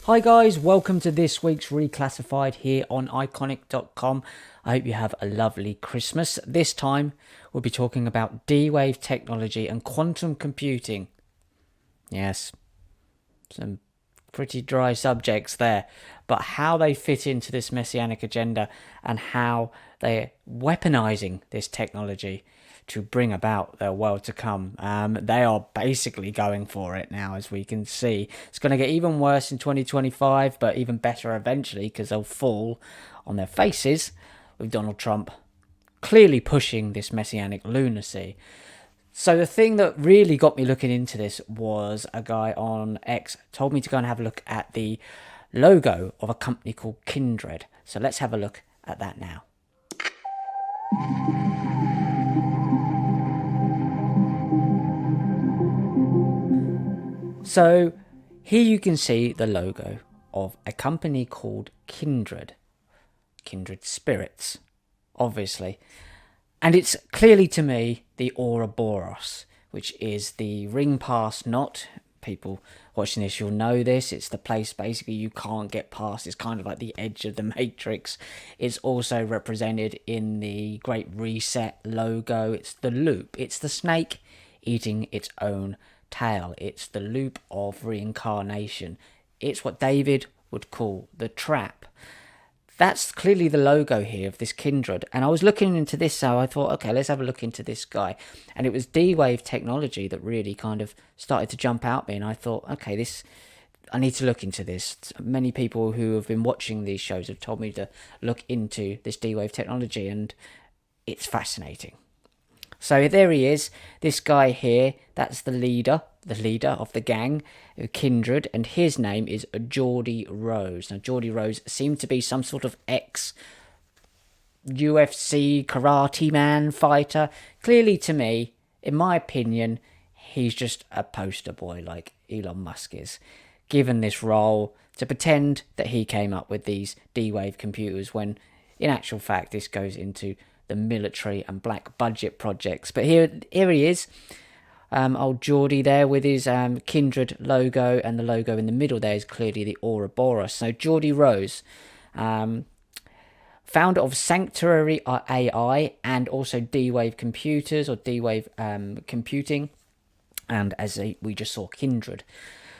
Hi guys, welcome to this week's Reclassified here on Ickonic.com. I hope you have a lovely Christmas. This time we'll be talking about D-Wave technology and quantum computing. Yes, some pretty dry subjects there, but how they fit into this messianic agenda and how they're weaponizing this technology to bring about their world to come. They are basically going for it now, as we can see. It's going to get even worse in 2025, but even better eventually, because they'll fall on their faces with Donald Trump clearly pushing this messianic lunacy. So the thing that really got me looking into this was a guy on X told me to go and have a look at the logo of a company called Kindred. So let's have a look at that now. So here you can see the logo of a company called Kindred. Kindred Spirits, obviously. And it's clearly to me the Ouroboros, which is the ring pass knot. People watching this, you'll know this. It's the place basically you can't get past. It's kind of like the edge of the matrix. It's also represented in the Great Reset logo. It's the loop. It's the snake eating its own tail. It's the loop of reincarnation. It's what David would call the trap. That's clearly the logo here of this Kindred. And I was looking into this, so I thought, okay, let's have a look into this guy. And it was D-Wave technology that really kind of started to jump out at me. And I thought, okay, I need to look into this. Many people who have been watching these shows have told me to look into this D-Wave technology, and it's fascinating. So there he is, this guy here, that's the leader of the gang, Kindred, and his name is Geordie Rose. Now, Geordie Rose seemed to be some sort of ex-UFC karate man fighter. Clearly, to me, in my opinion, he's just a poster boy like Elon Musk is, given this role to pretend that he came up with these D-Wave computers when, in actual fact, this goes into the military and black budget projects. But here he is, old Geordie there with his Kindred logo, and the logo in the middle there is clearly the Ouroboros. So Geordie Rose, founder of Sanctuary AI and also D-Wave Computers or D-Wave Computing, and we just saw Kindred.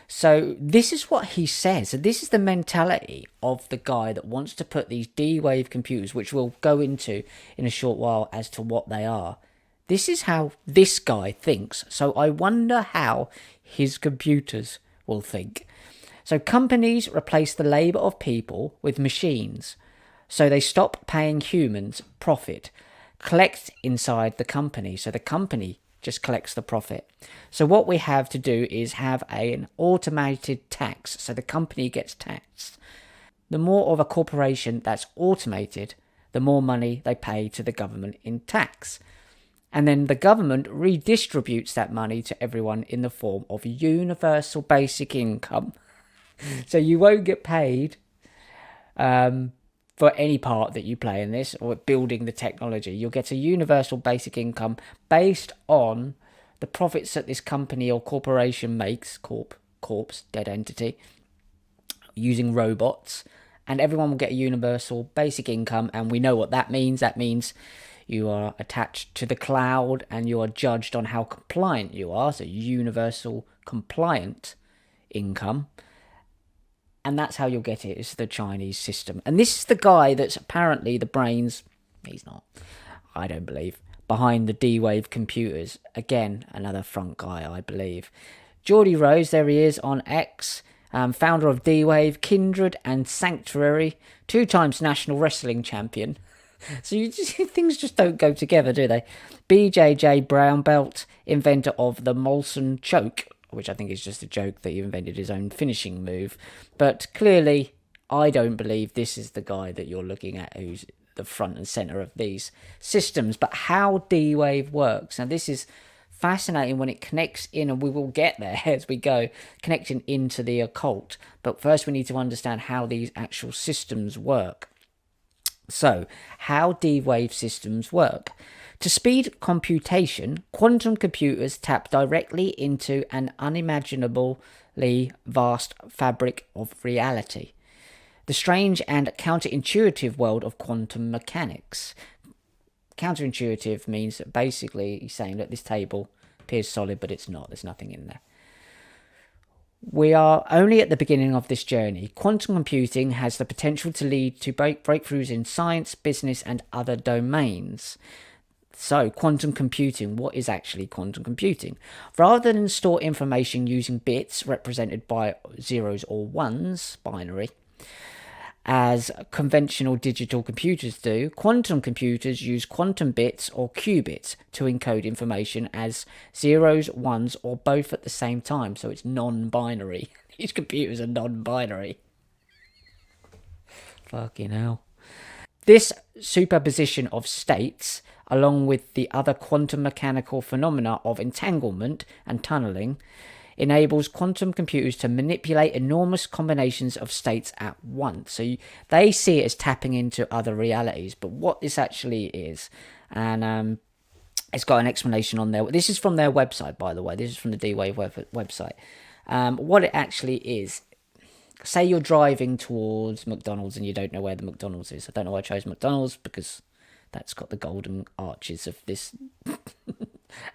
So this is what he says. And this is the mentality of the guy that wants to put these D-Wave computers, which we'll go into in a short while as to what they are. This is how this guy thinks. So I wonder how his computers will think. So companies replace the labour of people with machines. So they stop paying humans profit, collect inside the company. So the company just collects the profit. So what we have to do is have an automated tax. So the company gets taxed. The more of a corporation that's automated, the more money they pay to the government in tax. And then the government redistributes that money to everyone in the form of universal basic income. So you won't get paid for any part that you play in this or building the technology. You'll get a universal basic income based on the profits that this company or corporation makes, corpse, dead entity, using robots, and everyone will get a universal basic income, and we know what that means. That means you are attached to the cloud and you are judged on how compliant you are, so universal compliant income. And that's how you'll get it. It's the Chinese system. And this is the guy that's apparently the brains, he's not, I don't believe, behind the D-Wave computers. Again, another front guy, I believe. Geordie Rose, there he is on X, founder of D-Wave, Kindred and Sanctuary, 2 times national wrestling champion. So things just don't go together, do they? BJJ Brown Belt, inventor of the Molson Choke, which I think is just a joke that he invented his own finishing move. But clearly, I don't believe this is the guy that you're looking at who's the front and centre of these systems. But how D-Wave works, now this is fascinating when it connects in, and we will get there as we go, connecting into the occult. But first we need to understand how these actual systems work. So, how D-Wave systems work. To speed computation, quantum computers tap directly into an unimaginably vast fabric of reality. The strange and counterintuitive world of quantum mechanics. Counterintuitive means that basically he's saying that this table appears solid, but it's not. There's nothing in there. We are only at the beginning of this journey. Quantum computing has the potential to lead to breakthroughs in science, business, and other domains. So, quantum computing, what is actually quantum computing? Rather than store information using bits represented by zeros or ones, binary, as conventional digital computers do, quantum computers use quantum bits or qubits to encode information as zeros, ones, or both at the same time. So it's non-binary. These computers are non-binary. Fucking hell. This superposition of states, along with the other quantum mechanical phenomena of entanglement and tunneling, enables quantum computers to manipulate enormous combinations of states at once. So they see it as tapping into other realities, but what this actually is, and it's got an explanation on there. This is from their website, by the way. This is from the D-Wave website. What it actually is, say you're driving towards McDonald's and you don't know where the McDonald's is. I don't know why I chose McDonald's, because that's got the golden arches of this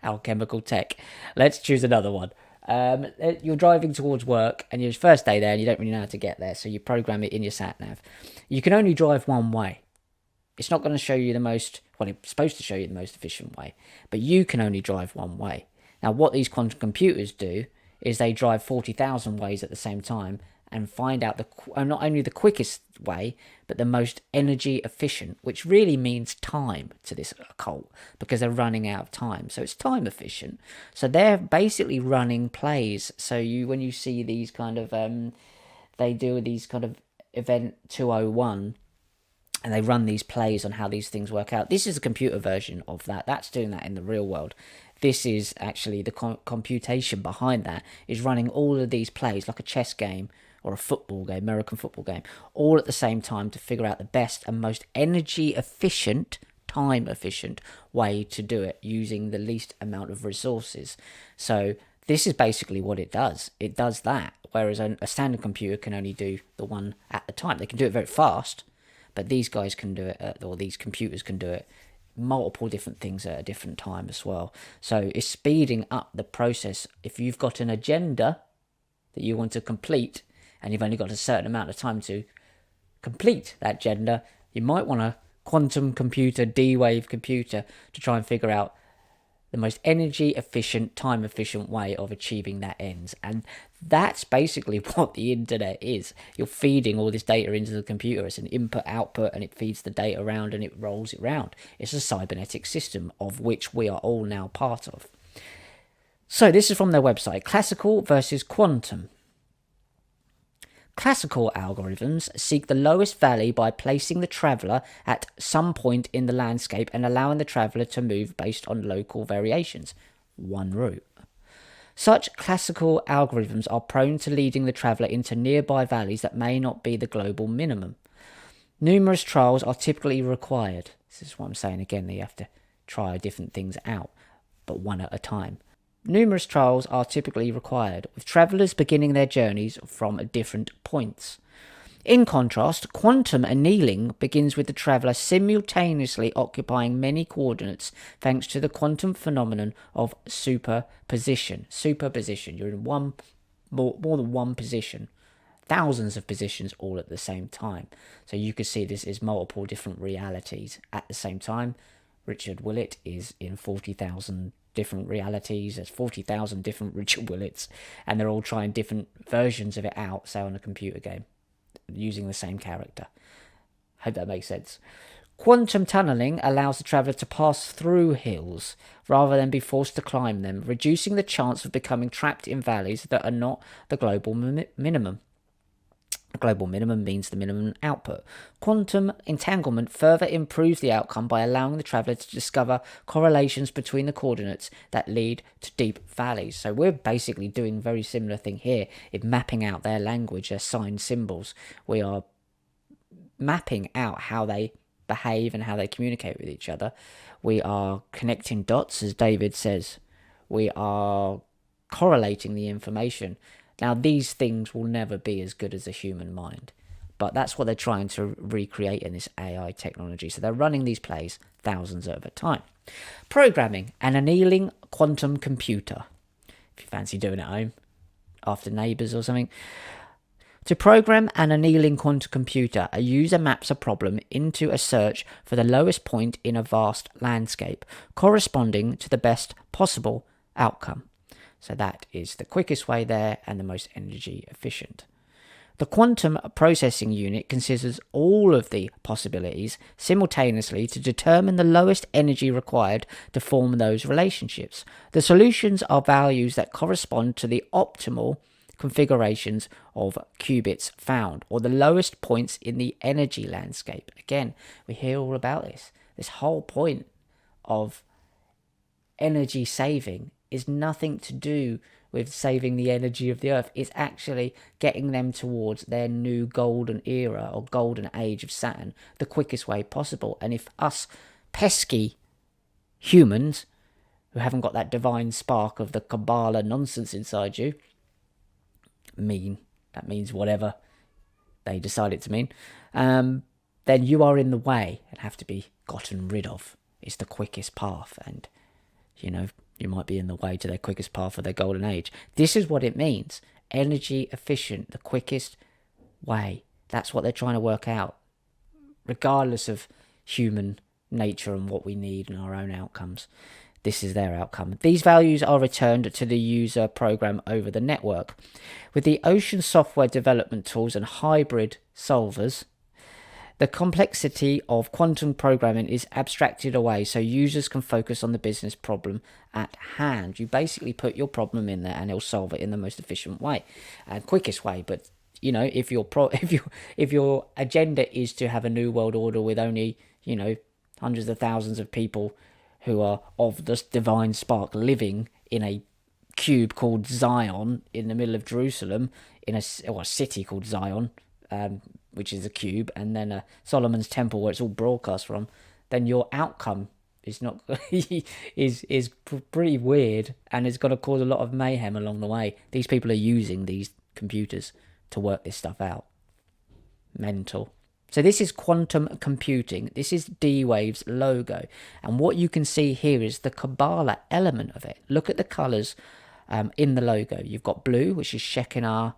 alchemical tech. Let's choose another one. You're driving towards work and your first day there and you don't really know how to get there, so you program it in your sat nav. You can only drive one way. It's not going to show you the most, well, it's supposed to show you the most efficient way, but you can only drive one way. Now, what these quantum computers do is they drive 40,000 ways at the same time and find out not only the quickest way, but the most energy efficient, which really means time to this occult, because they're running out of time. So it's time efficient. So they're basically running plays. So when you see these kind of, they do these kind of event 201, and they run these plays on how these things work out. This is a computer version of that. That's doing that in the real world. This is actually the computation behind that is running all of these plays like a chess game or a football game, American football game, all at the same time to figure out the best and most energy efficient, time efficient way to do it using the least amount of resources. So this is basically what it does. It does that, whereas a standard computer can only do the one at a time. They can do it very fast, but these guys can do it, or these computers can do it multiple different things at a different time as well. So it's speeding up the process. If you've got an agenda that you want to complete and you've only got a certain amount of time to complete that agenda, you might want a quantum computer, D-Wave computer, to try and figure out the most energy efficient, time efficient way of achieving that ends. And that's basically what the internet is. You're feeding all this data into the computer. It's an input output, and it feeds the data around and it rolls it round. It's a cybernetic system of which we are all now part of. So this is from their website, classical versus quantum. Classical algorithms seek the lowest value by placing the traveller at some point in the landscape and allowing the traveller to move based on local variations. One route. Such classical algorithms are prone to leading the traveller into nearby valleys that may not be the global minimum. Numerous trials are typically required. This is what I'm saying again, that you have to try different things out, but one at a time. Numerous trials are typically required, with travellers beginning their journeys from different points. In contrast, quantum annealing begins with the traveller simultaneously occupying many coordinates thanks to the quantum phenomenon of superposition. Superposition, you're in more than one position, thousands of positions all at the same time. So you could see this is multiple different realities at the same time. Richard Willett is in 40,000 different realities. There's 40,000 different Richard Willets, and they're all trying different versions of it out, say on a computer game, using the same character. Hope that makes sense. Quantum tunneling allows the traveller to pass through hills rather than be forced to climb them, reducing the chance of becoming trapped in valleys that are not the global minimum. The global minimum means the minimum output. Quantum entanglement further improves the outcome by allowing the traveller to discover correlations between the coordinates that lead to deep valleys. So we're basically doing a very similar thing here in mapping out their language, their sign symbols. We are mapping out how they behave and how they communicate with each other. We are connecting dots, as David says. We are correlating the information. Now, these things will never be as good as a human mind, but that's what they're trying to recreate in this AI technology. So they're running these plays thousands at a time. Programming an annealing quantum computer. If you fancy doing it at home, after Neighbours or something. To program an annealing quantum computer, a user maps a problem into a search for the lowest point in a vast landscape, corresponding to the best possible outcome. So that is the quickest way there and the most energy efficient. The quantum processing unit considers all of the possibilities simultaneously to determine the lowest energy required to form those relationships. The solutions are values that correspond to the optimal configurations of qubits found, or the lowest points in the energy landscape. Again, we hear all about this. This whole point of energy saving is nothing to do with saving the energy of the earth. It's actually getting them towards their new golden era or golden age of Saturn the quickest way possible. And if us pesky humans who haven't got that divine spark of the Kabbalah nonsense inside you that means whatever they decide it to mean, then you are in the way and have to be gotten rid of. It's the quickest path, and you might be in the way to their quickest path of their golden age. This is what it means. Energy efficient, the quickest way. That's what they're trying to work out, regardless of human nature and what we need and our own outcomes. This is their outcome. These values are returned to the user program over the network. With the ocean software development tools and hybrid solvers, the complexity of quantum programming is abstracted away so users can focus on the business problem at hand. You basically put your problem in there and it'll solve it in the most efficient way and quickest way. But if your agenda is to have a new world order with only hundreds of thousands of people who are of this divine spark living in a cube called Zion in the middle of Jerusalem, in a city called Zion, which is a cube, and then Solomon's temple where it's all broadcast from, then your outcome is not is pretty weird, and it's going to cause a lot of mayhem along the way. These people are using these computers to work this stuff out. Mental. So this is quantum computing. This is D-Wave's logo. And what you can see here is the Kabbalah element of it. Look at the colours in the logo. You've got blue, which is Shekinah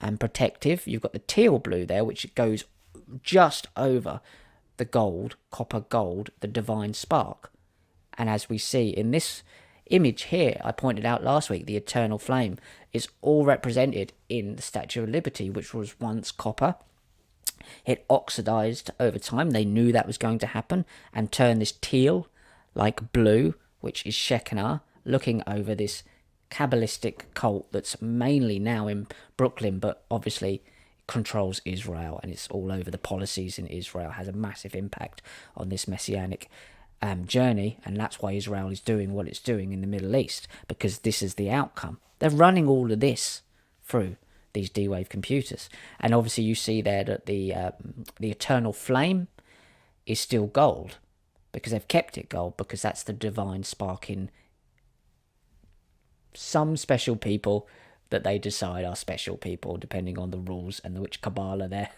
and protective. You've got the teal blue there, which goes just over the gold, copper gold, the divine spark. And as we see in this image here, I pointed out last week, the eternal flame is all represented in the Statue of Liberty, which was once copper. It oxidized over time. They knew that was going to happen and turned this teal, like blue, which is Shekinah, looking over this Kabbalistic cult that's mainly now in Brooklyn, but obviously controls Israel, and it's all over the policies in Israel, has a massive impact on this messianic journey, and that's why Israel is doing what it's doing in the Middle East, because this is the outcome. They're running all of this through these D-Wave computers, and obviously you see there that the eternal flame is still gold, because they've kept it gold, because that's the divine spark in some special people that they decide are special people, depending on the rules and which Kabbalah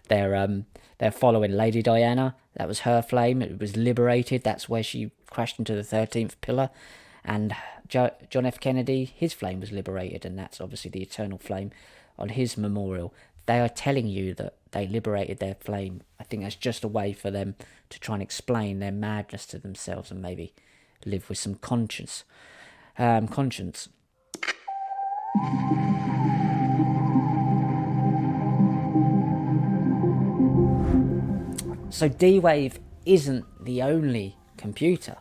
they're following. Lady Diana, that was her flame. It was liberated. That's where she crashed into the 13th pillar. And John F. Kennedy, his flame was liberated, and that's obviously the eternal flame on his memorial. They are telling you that they liberated their flame. I think that's just a way for them to try and explain their madness to themselves and maybe live with some conscience. So D-Wave isn't the only computer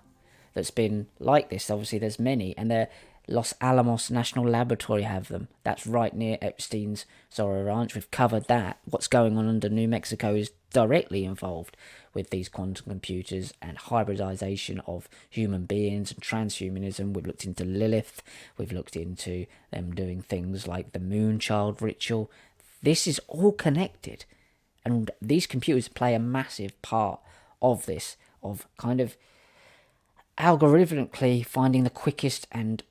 that's been like this. Obviously there's many, and the Los Alamos National Laboratory have them. That's right near Epstein's Zorro Ranch. We've covered that. What's going on under New Mexico is directly involved with these quantum computers and hybridization of human beings and transhumanism. We've looked into Lilith. We've looked into them doing things like the Moonchild ritual. This is all connected, and these computers play a massive part of this, of kind of algorithmically finding the quickest and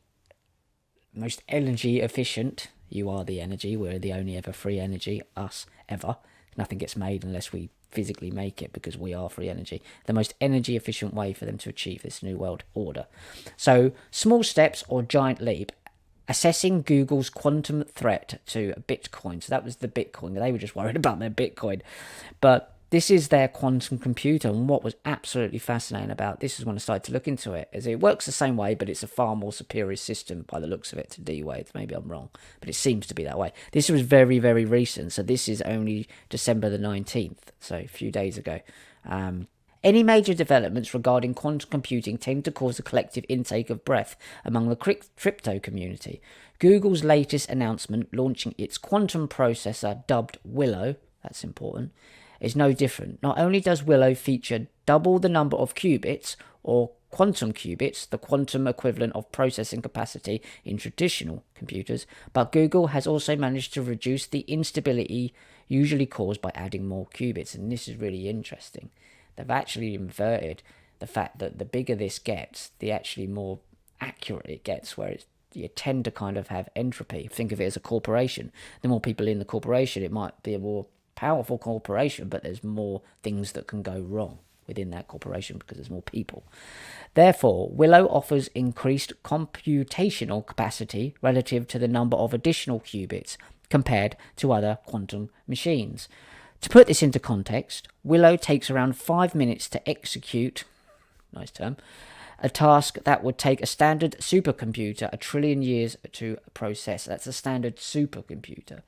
most energy efficient. You are the energy, we're the only ever free energy, us ever. Nothing gets made unless we physically make it, because we are free energy. The most energy efficient way for them to achieve this new world order. So small steps or giant leap. Assessing Google's quantum threat to Bitcoin. So that was the Bitcoin. They were just worried about their Bitcoin. But this is their quantum computer. And what was absolutely fascinating about this is when I started to look into it, is it works the same way, but it's a far more superior system by the looks of it to D-Wave. Maybe I'm wrong, but it seems to be that way. This was very, very recent. So this is only December the 19th. So a few days ago. Any major developments regarding quantum computing tend to cause a collective intake of breath among the crypto community. Google's latest announcement launching its quantum processor dubbed Willow, that's important, is no different. Not only does Willow feature double the number of qubits, or quantum qubits, the quantum equivalent of processing capacity in traditional computers, but Google has also managed to reduce the instability usually caused by adding more qubits. And this is really interesting. They've actually inverted the fact that the bigger this gets, the actually more accurate it gets, where you tend to kind of have entropy. Think of it as a corporation. The more people in the corporation, it might be a more powerful corporation, but there's more things that can go wrong within that corporation because there's more people. Therefore, Willow offers increased computational capacity relative to the number of additional qubits compared to other quantum machines. To put this into context, Willow takes around 5 minutes to execute, nice term, a task that would take a standard supercomputer 1 trillion years to process. That's a standard supercomputer.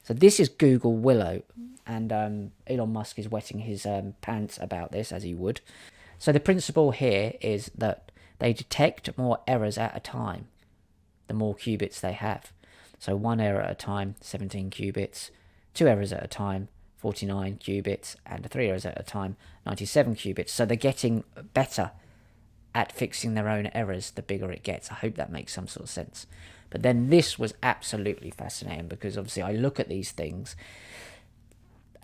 So this is Google Willow, and Elon Musk is wetting his pants about this, as he would. So the principle here is that they detect more errors at a time, the more qubits they have. So 1 error at a time, 17 qubits, 2 errors at a time, 49 qubits, and 3 errors at a time, 97 qubits. So they're getting better at fixing their own errors the bigger it gets. I hope that makes some sort of sense. But then this was absolutely fascinating, because obviously I look at these things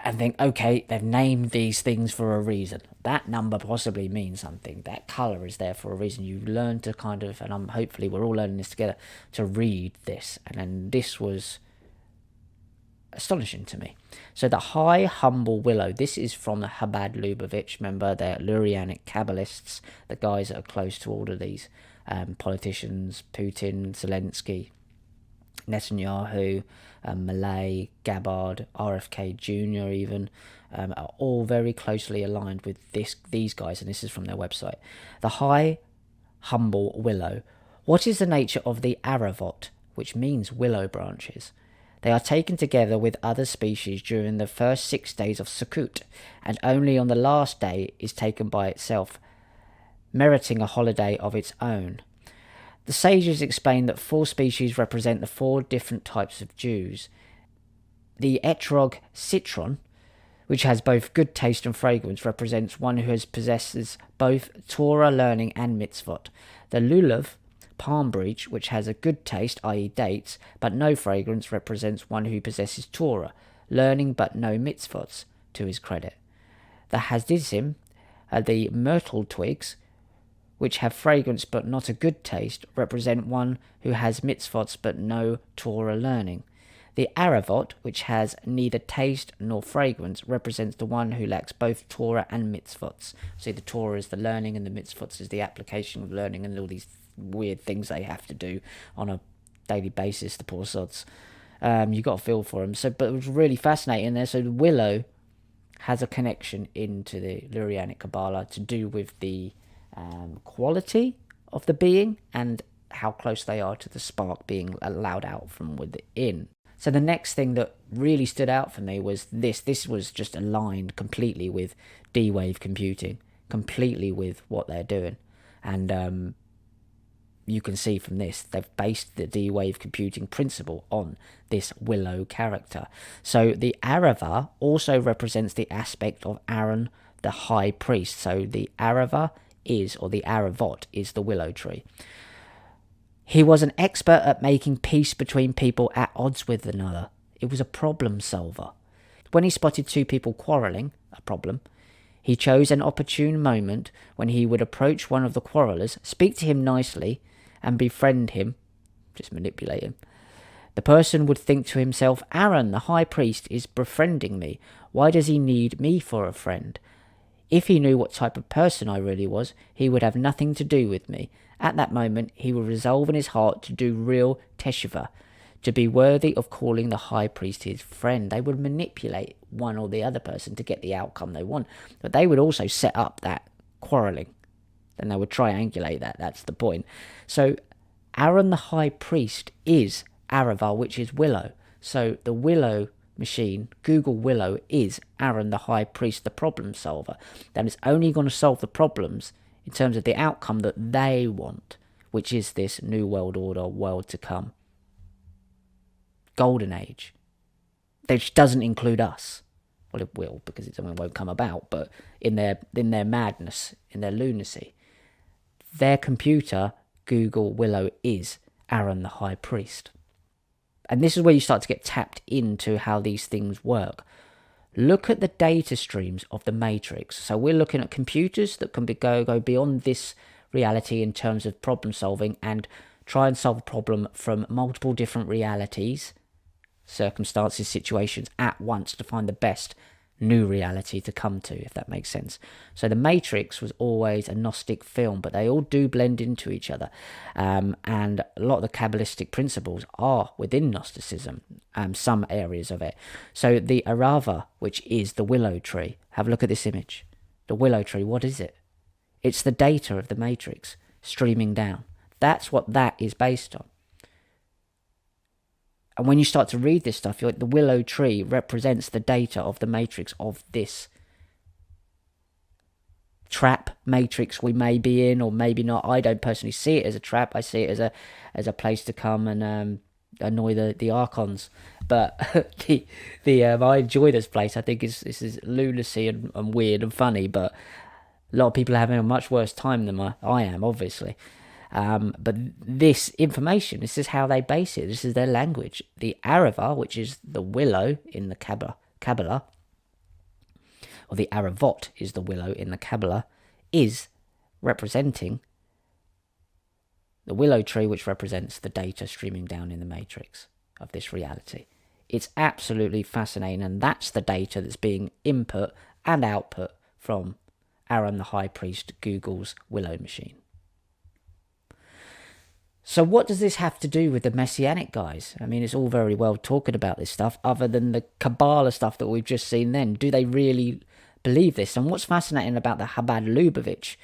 and think, okay, they've named these things for a reason. That number possibly means something. That colour is there for a reason. You learn to kind of, and hopefully we're all learning this together, to read this. And then this was astonishing to me. So the high humble Willow, this is from the Chabad Lubavitch, remember, they're Lurianic Kabbalists, the guys that are close to all of these politicians, Putin, Zelensky, Netanyahu, Malay, Gabbard, RFK Jr. even, are all very closely aligned with these guys, and this is from their website. The high humble Willow. What is the nature of the Aravot, which means willow branches? They are taken together with other species during the first 6 days of Sukkot, and only on the last day is taken by itself, meriting a holiday of its own. The sages explain that 4 species represent the 4 different types of Jews. The etrog citron, which has both good taste and fragrance, represents one who possesses both Torah learning and mitzvot. The lulav, palm branch, which has a good taste, i.e. dates, but no fragrance, represents one who possesses Torah, learning but no mitzvot, to his credit. The hadizim, the myrtle twigs, which have fragrance but not a good taste, represent one who has mitzvot but no Torah learning. The aravot, which has neither taste nor fragrance, represents the one who lacks both Torah and mitzvot. See, the Torah is the learning and the mitzvot is the application of learning and all these weird things they have to do on a daily basis, the poor sods. You got to feel for them. So, but it was really fascinating there. So the Willow has a connection into the Lurianic Kabbalah to do with the quality of the being and how close they are to the spark being allowed out from within. So the next thing that really stood out for me was this. This was just aligned completely with D-Wave computing, completely with what they're doing. And you can see from this, they've based the D-Wave computing principle on this Willow character. So the Arava also represents the aspect of Aaron, the high priest. So the Arava is, or the Aravot is, the willow tree. He was an expert at making peace between people at odds with one another. It was a problem solver. When he spotted 2 people quarrelling, a problem, He chose an opportune moment when he would approach one of the quarrellers, speak to him nicely, and befriend him, just manipulate him. The person would think to himself, Aaron, the high priest, is befriending me. Why does he need me for a friend? If he knew what type of person I really was, he would have nothing to do with me. At that moment, he would resolve in his heart to do real teshuvah, to be worthy of calling the high priest his friend. They would manipulate one or the other person to get the outcome they want, but they would also set up that quarrelling. Then they would triangulate that. That's the point. So Aaron the high priest is Aravar, which is Willow. So the Willow machine, Google Willow, is Aaron the high priest, the problem solver. That is only going to solve the problems in terms of the outcome that they want, which is this new world order, world to come, golden age, which doesn't include us. Well, it will, because it won't come about, but in their madness, in their lunacy, their computer, Google Willow, is Aaron the high priest. And this is where you start to get tapped into how these things work. Look at the data streams of the matrix. So we're looking at computers that can go beyond this reality in terms of problem solving and try and solve a problem from multiple different realities, circumstances, situations at once to find the best new reality to come to, if that makes sense. So the Matrix was always a Gnostic film, but they all do blend into each other, and a lot of the Kabbalistic principles are within Gnosticism, some areas of it. So the Arava, which is the willow tree, have a look at this image. The willow tree, what is it? It's the data of the Matrix streaming down. That's what that is based on. And when you start to read this stuff, you're like, the willow tree represents the data of the matrix of this trap matrix we may be in, or maybe not. I don't personally see it as a trap. I see it as a place to come and annoy the archons. But I enjoy this place. I think this is lunacy and weird and funny. But a lot of people are having a much worse time than I am, obviously. But this information, this is how they base it. This is their language. The Arava, which is the willow in the Kabbalah, or the Aravot is the willow in the Kabbalah, is representing the willow tree, which represents the data streaming down in the matrix of this reality. It's absolutely fascinating, and that's the data that's being input and output from Aaron the High Priest, Google's Willow machine. So what does this have to do with the Messianic guys? I mean, it's all very well talking about this stuff, other than the Kabbalah stuff that we've just seen then. Do they really believe this? And what's fascinating about the Chabad Lubavitch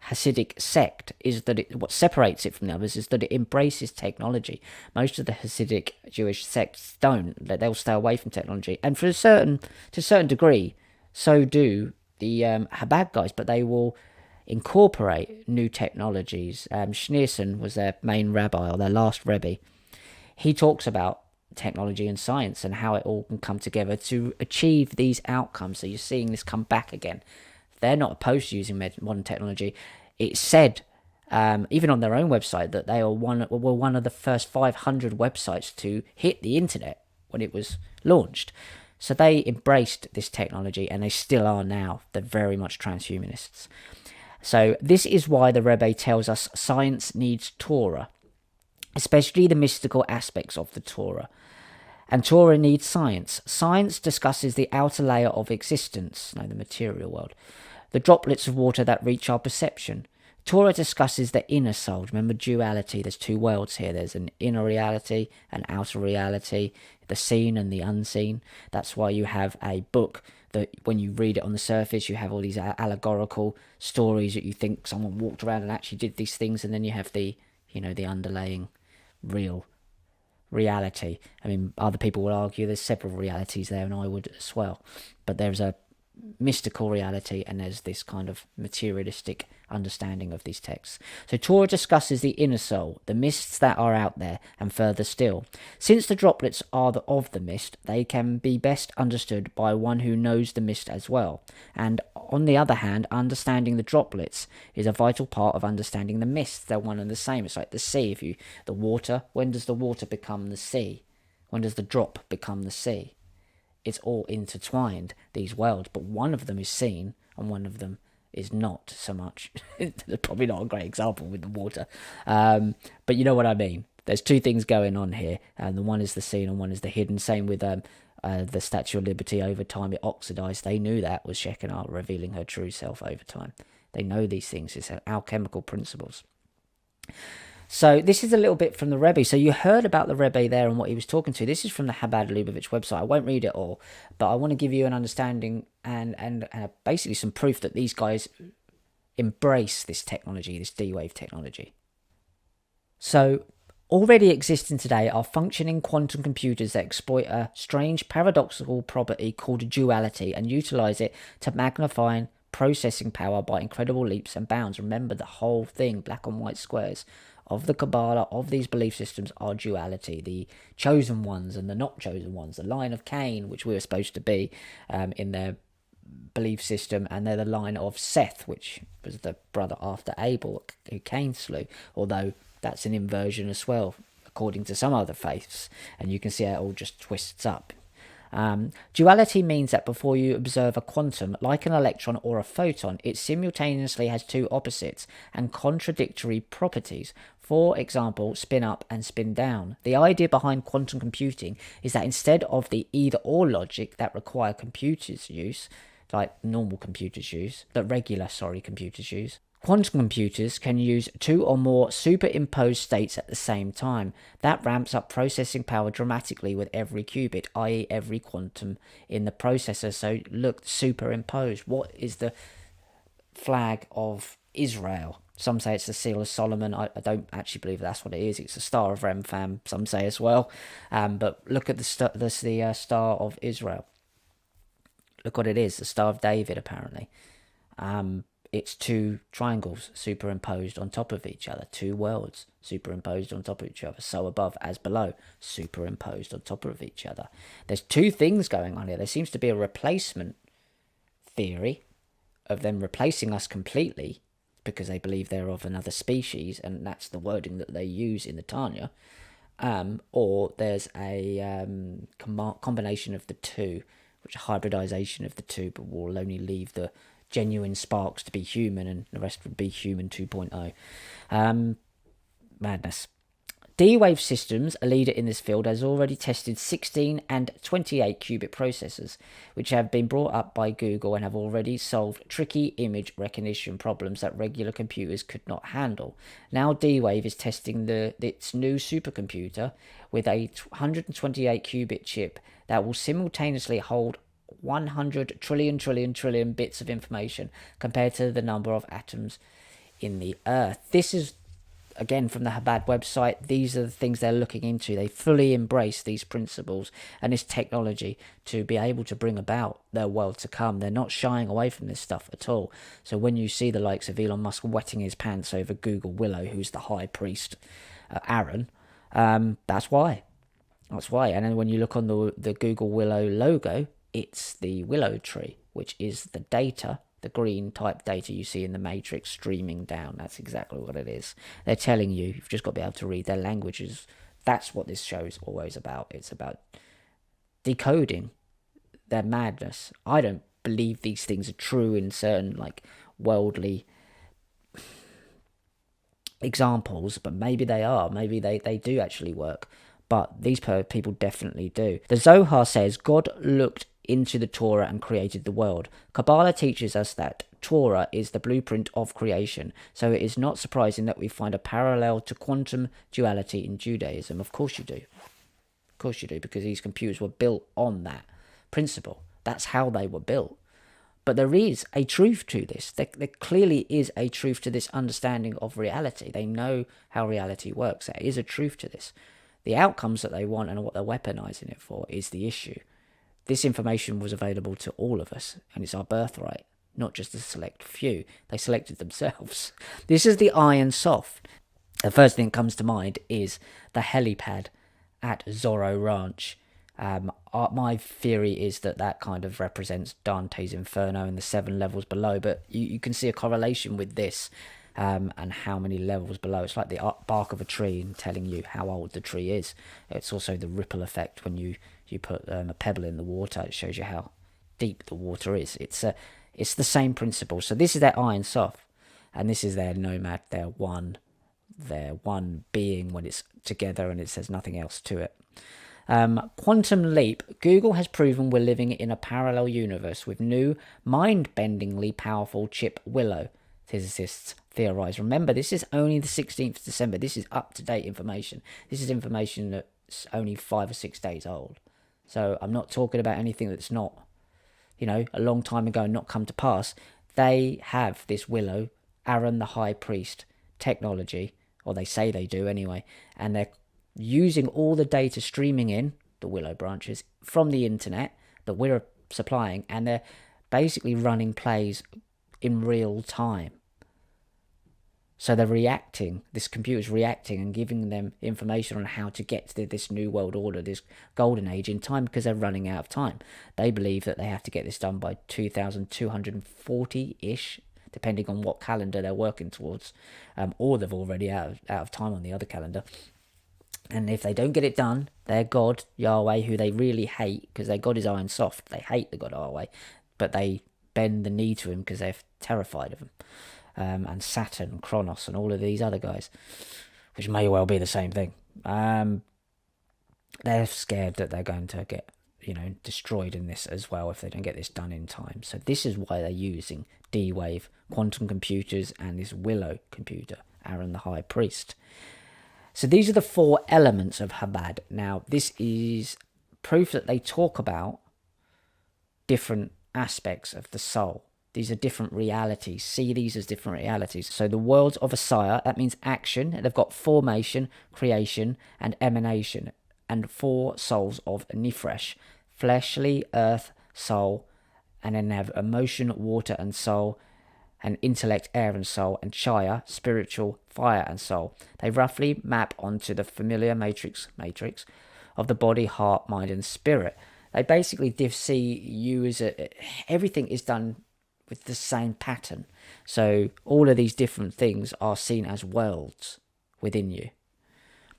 Hasidic sect is that what separates it from the others is that it embraces technology. Most of the Hasidic Jewish sects don't. They'll stay away from technology. And to a certain degree, so do the Chabad guys, but they will incorporate new technologies. Schneerson was their main rabbi, or their last rebbe. He talks about technology and science and how it all can come together to achieve these outcomes. So you're seeing this come back again. They're not opposed to using modern technology. It's said, even on their own website, that they were one of the first 500 websites to hit the internet when it was launched. So they embraced this technology, and they still are now. They're very much transhumanists. So this is why the Rebbe tells us science needs Torah, especially the mystical aspects of the Torah. And Torah needs science. Science discusses the outer layer of existence, the material world, the droplets of water that reach our perception. Torah discusses the inner soul. Remember duality, there's two worlds here. There's an inner reality, an outer reality, the seen and the unseen. That's why you have a book that when you read it on the surface, you have all these allegorical stories that you think someone walked around and actually did these things, and then you have the underlying real reality. I mean, other people would argue there's several realities there, and I would as well. But there's a mystical reality, and there's this kind of materialistic understanding of these texts. So Torah discusses the inner soul, the mists that are out there, and further still. Since the droplets are of the mist, they can be best understood by one who knows the mist as well. And on the other hand, understanding the droplets is a vital part of understanding the mist. They're one and the same. It's like the sea. The water, when does the water become the sea? When does the drop become the sea? it's all intertwined, these worlds, but one of them is seen and one of them is not so much. Probably not a great example with the water, but you know what I mean. There's two things going on here, and the one is the seen and one is the hidden. Same with the Statue of Liberty. Over time it oxidized. They knew that was Shekinah revealing her true self over time. They know these things. It's alchemical principles. So this is a little bit from the Rebbe. So you heard about the Rebbe there and what he was talking to. This is from the Chabad Lubavitch website. I won't read it all, but I want to give you an understanding and basically some proof that these guys embrace this technology, this D-Wave technology. So already existing today are functioning quantum computers that exploit a strange paradoxical property called duality and utilize it to magnify processing power by incredible leaps and bounds. Remember, the whole thing, black and white squares of the Kabbalah, of these belief systems, are duality. The chosen ones and the not chosen ones, the line of Cain, which we were supposed to be in their belief system, and they're the line of Seth, which was the brother after Abel, who Cain slew, although that's an inversion as well, according to some other faiths, and you can see how it all just twists up. Duality means that before you observe a quantum, like an electron or a photon, it simultaneously has two opposites and contradictory properties. For example, spin up and spin down. The idea behind quantum computing is that instead of the either-or logic that require computers use, like normal computers use, computers use, quantum computers can use two or more superimposed states at the same time. That ramps up processing power dramatically with every qubit, i.e. every quantum in the processor. So look, superimposed. What is the flag of Israel? Some say it's the Seal of Solomon. I don't actually believe that's what it is. It's the Star of Remphan, some say as well. But look at the Star of Israel. Look what it is, the Star of David, apparently. It's two triangles superimposed on top of each other, two worlds superimposed on top of each other, so above as below, superimposed on top of each other. There's two things going on here. There seems to be a replacement theory of them replacing us completely because they believe they're of another species, and that's the wording that they use in the Tanya. Or there's a combination of the two, which is a hybridization of the two, but will only leave the genuine sparks to be human, and the rest would be human 2.0. Madness. D-Wave Systems, a leader in this field, has already tested 16 and 28 qubit processors, which have been brought up by Google and have already solved tricky image recognition problems that regular computers could not handle. Now D-Wave is testing its new supercomputer with a 128 qubit chip that will simultaneously hold 100 trillion bits of information compared to the number of atoms in the earth. This is, again, from the Chabad website. These are the things they're looking into. They fully embrace these principles and this technology to be able to bring about their world to come. They're not shying away from this stuff at all. So when you see the likes of Elon Musk wetting his pants over Google Willow, who's the high priest, Aaron, that's why. That's why. And then when you look on the Google Willow logo, it's the willow tree, which is the data, the green type data you see in the matrix streaming down. That's exactly what it is. They're telling you, you've just got to be able to read their languages. That's what this show is always about. It's about decoding their madness. I don't believe these things are true in certain worldly examples, but maybe they are. Maybe they do actually work. But these people definitely do. The Zohar says God looked into the Torah and created the world. Kabbalah teaches us that Torah is the blueprint of creation, so it is not surprising that we find a parallel to quantum duality in Judaism. Of course you do. Of course you do, because these computers were built on that principle. That's how they were built. But there is a truth to this. There clearly is a truth to this understanding of reality. They know how reality works. There is a truth to this. The outcomes that they want and what they're weaponizing it for is the issue. This information was available to all of us, and it's our birthright, not just a select few. They selected themselves. This is the Iron Soft. The first thing that comes to mind is the helipad at Zorro Ranch. My theory is that kind of represents Dante's Inferno and the 7 levels below, but you can see a correlation with this. and how many levels below. It's like the bark of a tree and telling you how old the tree is. It's also the ripple effect when you put a pebble in the water. It shows you how deep the water is. It's the same principle. So this is their iron soft, and this is their nomad. Their one being when it's together, and it says nothing else to it. Quantum leap. Google has proven we're living in a parallel universe with new, mind-bendingly powerful chip Willow, physicists theorize. Remember, this is only the 16th of December. This is up-to-date information. This is information that's only 5 or 6 days old. So I'm not talking about anything that's not, a long time ago and not come to pass. They have this Willow, Aaron the High Priest technology, or they say they do anyway, and they're using all the data streaming in the Willow branches from the internet that we're supplying, and they're basically running plays in real time. So they're reacting, this computer's reacting and giving them information on how to get to this new world order, this golden age in time, because they're running out of time. They believe that they have to get this done by 2240-ish, depending on what calendar they're working towards, or they've already out of time on the other calendar. And if they don't get it done, their god, Yahweh, who they really hate, because their god is iron soft, they hate the god Yahweh, but they bend the knee to him because they're terrified of him. And Saturn, Kronos, and all of these other guys, which may well be the same thing. They're scared that they're going to get, destroyed in this as well if they don't get this done in time. So this is why they're using D-Wave, quantum computers, and this Willow computer, Aaron the High Priest. So these are the 4 elements of Chabad. Now, this is proof that they talk about different aspects of the soul. These are different realities. See these as different realities. So the worlds of Asaya, that means action. They've got formation, creation, and emanation. And 4 souls of Nefesh, fleshly, earth, soul. And then they have emotion, water, and soul. And intellect, air, and soul. And Chaya, spiritual, fire, and soul. They roughly map onto the familiar matrix of the body, heart, mind, and spirit. They basically see you as everything is done with the same pattern. So all of these different things are seen as worlds within you.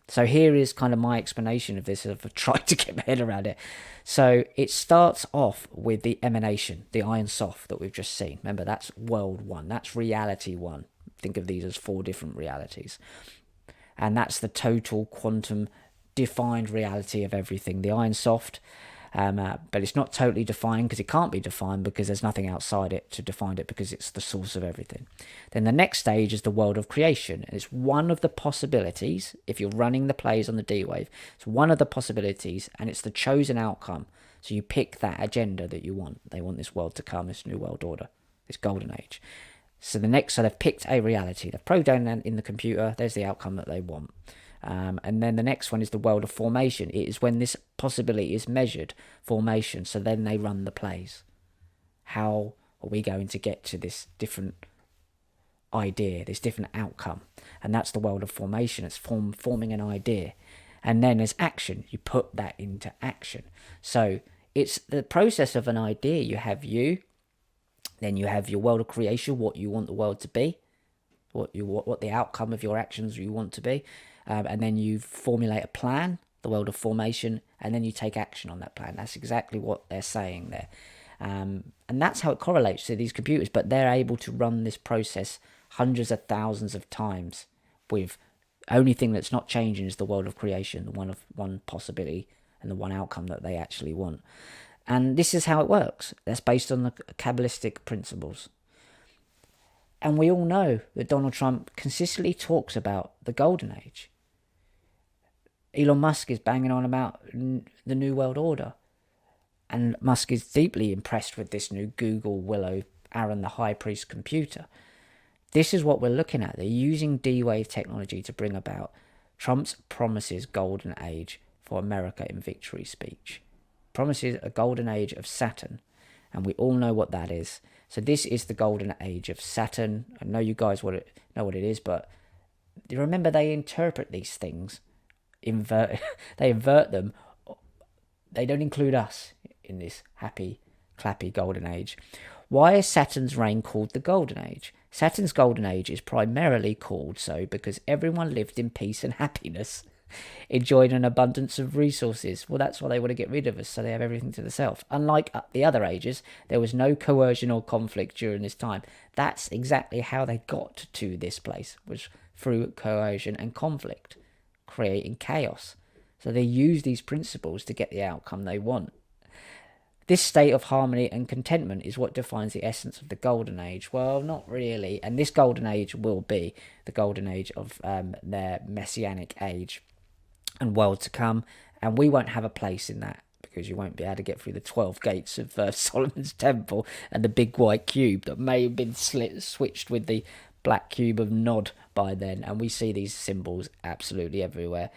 So here is kind of my explanation of this. I've tried to get my head around it. So it starts off with the emanation, the iron soft that we've just seen. Remember, that's world 1. That's reality 1. Think of these as 4 different realities. And that's the total quantum defined reality of everything. The iron soft. But it's not totally defined because it can't be defined because there's nothing outside it to define it because it's the source of everything. Then the next stage is the world of creation. And it's one of the possibilities, if you're running the plays on the D-Wave, it's one of the possibilities and it's the chosen outcome. So you pick that agenda that you want. They want this world to come, this new world order, this golden age. So they've picked a reality. They've programmed that in the computer. There's the outcome that they want. And then the next one is the world of formation. It is when this possibility is measured, formation. So then they run the plays. How are we going to get to this different idea, this different outcome? And that's the world of formation. It's forming an idea. And then there's action. You put that into action. So it's the process of an idea. You have you, then you have your world of creation, what you want the world to be, what the outcome of your actions you want to be. And then you formulate a plan, the world of formation, and then you take action on that plan. That's exactly what they're saying there. And that's how it correlates to these computers, but they're able to run this process hundreds of thousands of times with only thing that's not changing is the world of creation, the one possibility and the one outcome that they actually want. And this is how it works. That's based on the Kabbalistic principles. And we all know that Donald Trump consistently talks about the golden age. Elon Musk is banging on about the New World Order. And Musk is deeply impressed with this new Google Willow Aaron the High Priest computer. This is what we're looking at. They're using D-Wave technology to bring about Trump's promises golden age for America in victory speech. Promises a golden age of Saturn. And we all know what that is. So this is the golden age of Saturn. I know you guys know what it is, but you remember they interpret these things. They invert them. They don't include us in this happy, clappy golden age. Why is Saturn's reign called the Golden Age? Saturn's Golden Age is primarily called so because everyone lived in peace and happiness, enjoying an abundance of resources. Well, that's why they want to get rid of us, so they have everything to themselves. Unlike the other ages, there was no coercion or conflict during this time. That's exactly how they got to this place, was through coercion and conflict, creating chaos. So they use these principles to get the outcome they want. This state of harmony and contentment is what defines the essence of the Golden Age. Well, not really. And this Golden Age will be the Golden Age of their Messianic age and world to come. And we won't have a place in that because you won't be able to get through the 12 gates of Solomon's Temple and the big white cube that may have been switched with the black cube of Nod by then. And we see these symbols absolutely everywhere.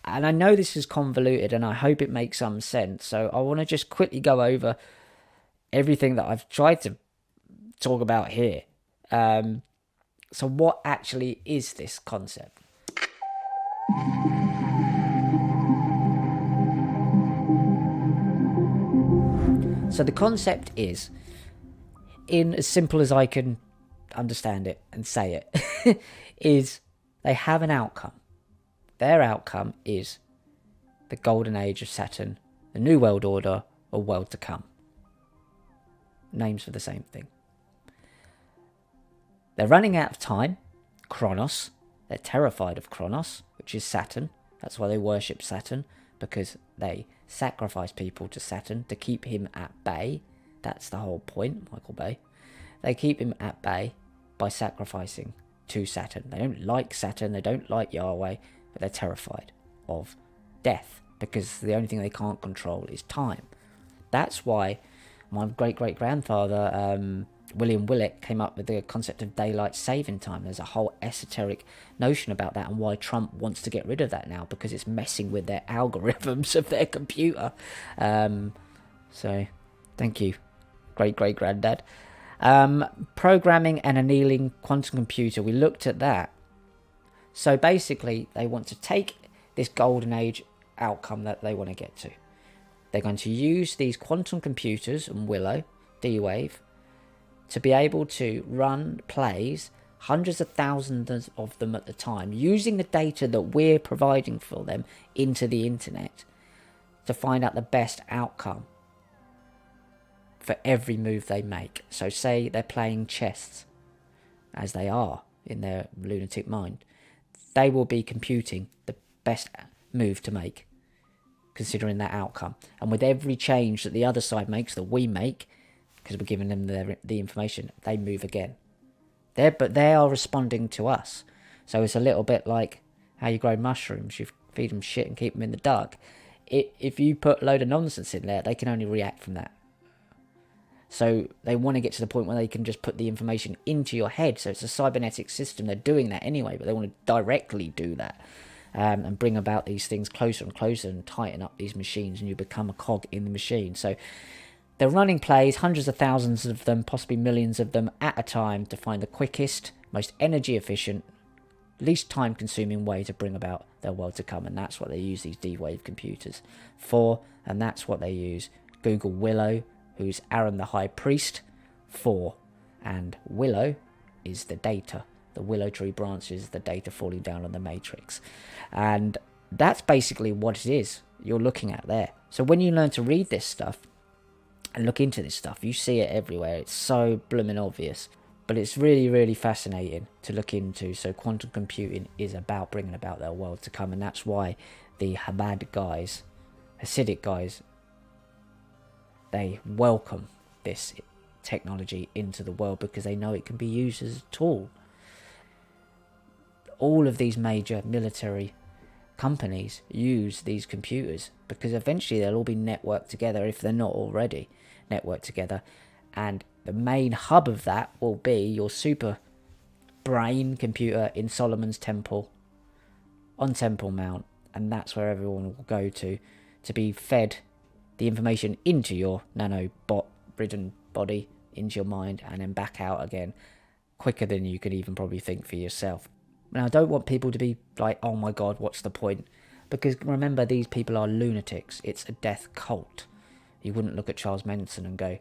And I know this is convoluted and I hope it makes some sense. So I want to just quickly go over everything that I've tried to talk about here. So what actually is this concept? So the concept is, in as simple as I can understand it and say it, is they have an outcome. Their outcome is the Golden Age of Saturn, the New World Order, or world to come. Names for the same thing. They're running out of time, Kronos. They're terrified of Kronos, which is Saturn. That's why they worship Saturn, because they sacrifice people to Saturn to keep him at bay. That's the whole point, Michael Bay. They keep him at bay by sacrificing to Saturn. They don't like Saturn, they don't like Yahweh, but they're terrified of death because the only thing they can't control is time. That's why my great-great-grandfather, William Willett, came up with the concept of daylight saving time. There's a whole esoteric notion about that and why Trump wants to get rid of that now, because it's messing with their algorithms of their computer. So, thank you, great-great-granddad. Programming and annealing quantum computer. We looked at that. So basically, they want to take this golden age outcome that they want to get to. They're going to use these quantum computers and Willow, D-Wave, to be able to run plays, hundreds of thousands of them at the time, using the data that we're providing for them into the internet to find out the best outcome for every move they make. So say they're playing chess, as they are in their lunatic mind. They will be computing the best move to make, considering that outcome. And with every change that the other side makes, that we make, because we're giving them the information, they move again. But they are responding to us. So it's a little bit like how you grow mushrooms. You feed them shit and keep them in the dark. If you put a load of nonsense in there, they can only react from that. So they want to get to the point where they can just put the information into your head. So it's a cybernetic system. They're doing that anyway, but they want to directly do that and bring about these things closer and closer and tighten up these machines, and you become a cog in the machine. So they're running plays, hundreds of thousands of them, possibly millions of them at a time, to find the quickest, most energy efficient, least time consuming way to bring about their world to come. And that's what they use these D-Wave computers for, and that's what they use Google Willow, who's Aaron the High Priest, for. And Willow is the data. The willow tree branches the data falling down on the matrix. And that's basically what it is you're looking at there. So when you learn to read this stuff and look into this stuff, you see it everywhere. It's so blooming obvious. But it's really, really fascinating to look into. So quantum computing is about bringing about their world to come. And that's why the Hasidic guys, they welcome this technology into the world because they know it can be used as a tool. All of these major military companies use these computers because eventually they'll all be networked together, if they're not already networked together. And the main hub of that will be your super brain computer in Solomon's Temple on Temple Mount. And that's where everyone will go to be fed the information into your nanobot-ridden body, into your mind, and then back out again quicker than you could even probably think for yourself. Now, I don't want people to be like, oh my god, what's the point? Because remember, these people are lunatics. It's a death cult. You wouldn't look at Charles Manson and go,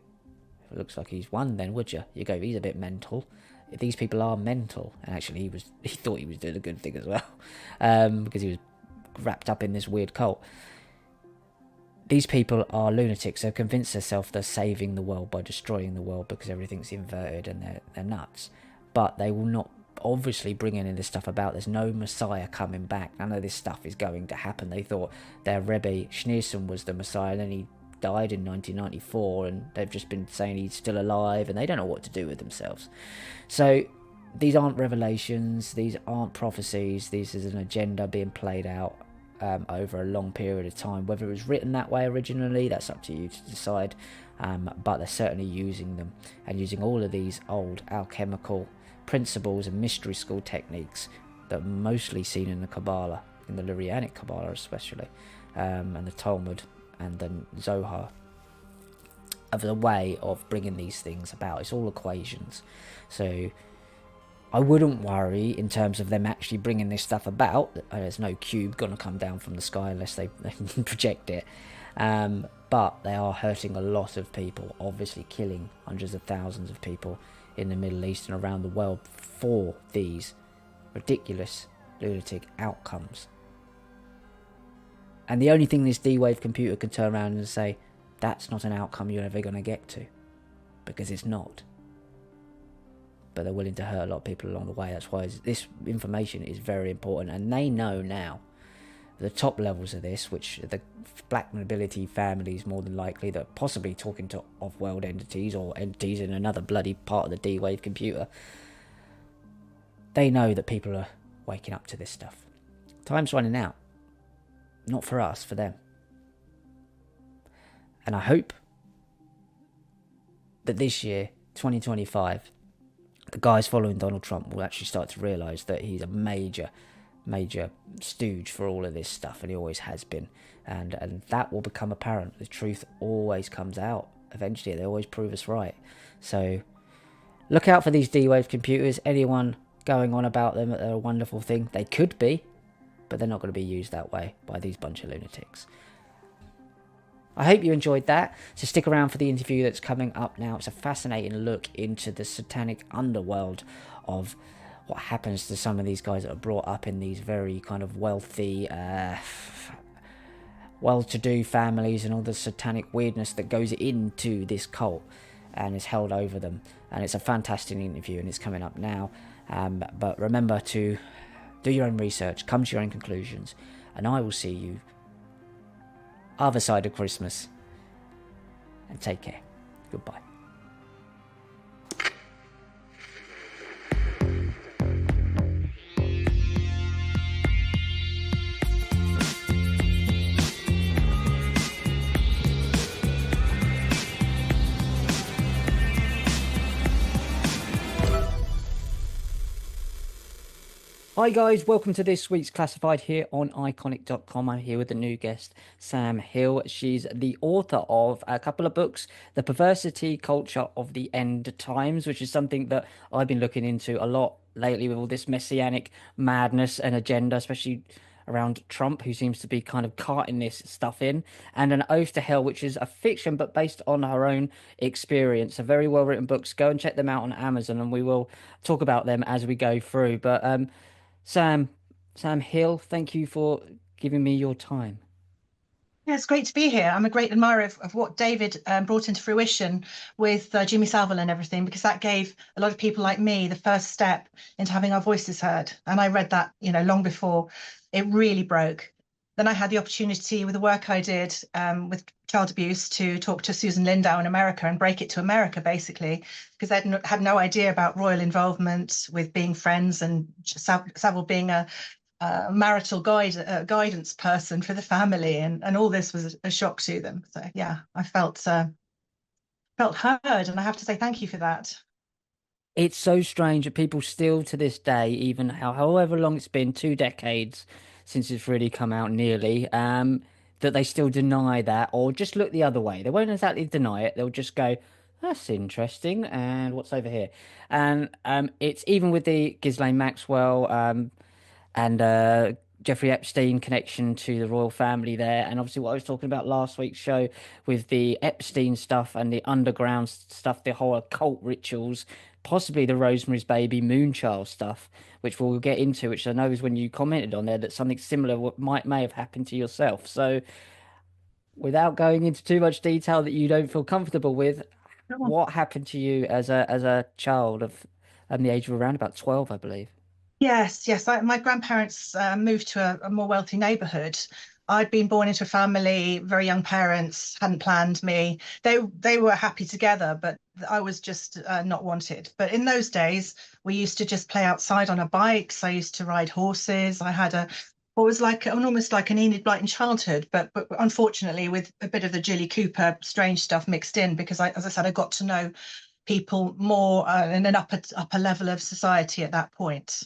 it looks like he's won then, would you? You go, he's a bit mental. These people are mental. And actually, he thought he was doing a good thing as well, because he was wrapped up in this weird cult. These people are lunatics. They've convinced themselves they're saving the world by destroying the world because everything's inverted and they're nuts. But they will not obviously bring any of this stuff about. There's no Messiah coming back. None of this stuff is going to happen. They thought their Rebbe Schneerson was the Messiah, and then he died in 1994, and they've just been saying he's still alive, and they don't know what to do with themselves. So these aren't revelations. These aren't prophecies. This is an agenda being played out over a long period of time. Whether it was written that way originally, that's up to you to decide, but they're certainly using them, and using all of these old alchemical principles and mystery school techniques that are mostly seen in the Kabbalah, in the Lurianic Kabbalah especially, and the Talmud and the Zohar, of the way of bringing these things about. It's all equations. So I wouldn't worry in terms of them actually bringing this stuff about. There's no cube going to come down from the sky unless they project it. But they are hurting a lot of people, obviously killing hundreds of thousands of people in the Middle East and around the world for these ridiculous, lunatic outcomes. And the only thing this D-Wave computer can turn around and say, that's not an outcome you're ever going to get to. Because it's not. But they're willing to hurt a lot of people along the way. That's why this information is very important. And they know now, the top levels of this, which are the black nobility families more than likely, that are possibly talking to off-world entities or entities in another bloody part of the D-Wave computer, they know that people are waking up to this stuff. Time's running out. Not for us, for them. And I hope that this year, 2025, the guys following Donald Trump will actually start to realise that he's a major stooge for all of this stuff, and he always has been. And that will become apparent. The truth always comes out. Eventually, they always prove us right. So look out for these D-Wave computers. Anyone going on about them that they're a wonderful thing, they could be, but they're not going to be used that way by these bunch of lunatics. I hope you enjoyed that, so stick around for the interview that's coming up now. It's a fascinating look into the satanic underworld of what happens to some of these guys that are brought up in these very kind of wealthy, well-to-do families, and all the satanic weirdness that goes into this cult and is held over them. And it's a fantastic interview, and it's coming up now. But remember to do your own research, come to your own conclusions, and I will see you other side of Christmas. And take care. Goodbye. Hi guys, welcome to this week's Classified here on Ickonic.com. I'm here with the new guest, Sam Hill. She's the author of a couple of books, The Perversity Culture of the End Times, which is something that I've been looking into a lot lately with all this messianic madness and agenda, especially around Trump, who seems to be kind of carting this stuff in, and An Oath to Hell, which is a fiction but based on her own experience. A very well written books. Go and check them out on Amazon, and we will talk about them as we go through. But Sam Hill, thank you for giving me your time. Yeah, it's great to be here. I'm a great admirer of what David brought into fruition with Jimmy Savile and everything, because that gave a lot of people like me the first step into having our voices heard. And I read that, long before it really broke. Then I had the opportunity with the work I did with child abuse to talk to Susan Lindau in America and break it to America, basically, because they had no idea about royal involvement with being friends, and Savile being a marital guidance person for the family, and all this was a shock to them. So yeah, I felt heard, and I have to say thank you for that. It's so strange that people still to this day, even however long it's been, 2 decades since it's really come out nearly, that they still deny that, or just look the other way. They won't exactly deny it. They'll just go, that's interesting, and what's over here? And it's even with the Ghislaine Maxwell and Jeffrey Epstein connection to the royal family there, and obviously what I was talking about last week's show with the Epstein stuff and the underground stuff, the whole occult rituals, possibly the Rosemary's Baby Moonchild stuff, which we'll get into, which I know is when you commented on there that something similar may have happened to yourself. So, without going into too much detail that you don't feel comfortable with, what happened to you as a child of the age of around about 12, I believe? Yes, yes. My grandparents moved to a more wealthy neighborhood. I'd been born into a family, very young parents, hadn't planned me. They were happy together, but I was just not wanted. But in those days, we used to just play outside on our bikes. I used to ride horses. I had a what was like almost like an Enid Blyton childhood, but unfortunately with a bit of the Jilly Cooper strange stuff mixed in because as I said, I got to know people more in an upper level of society at that point.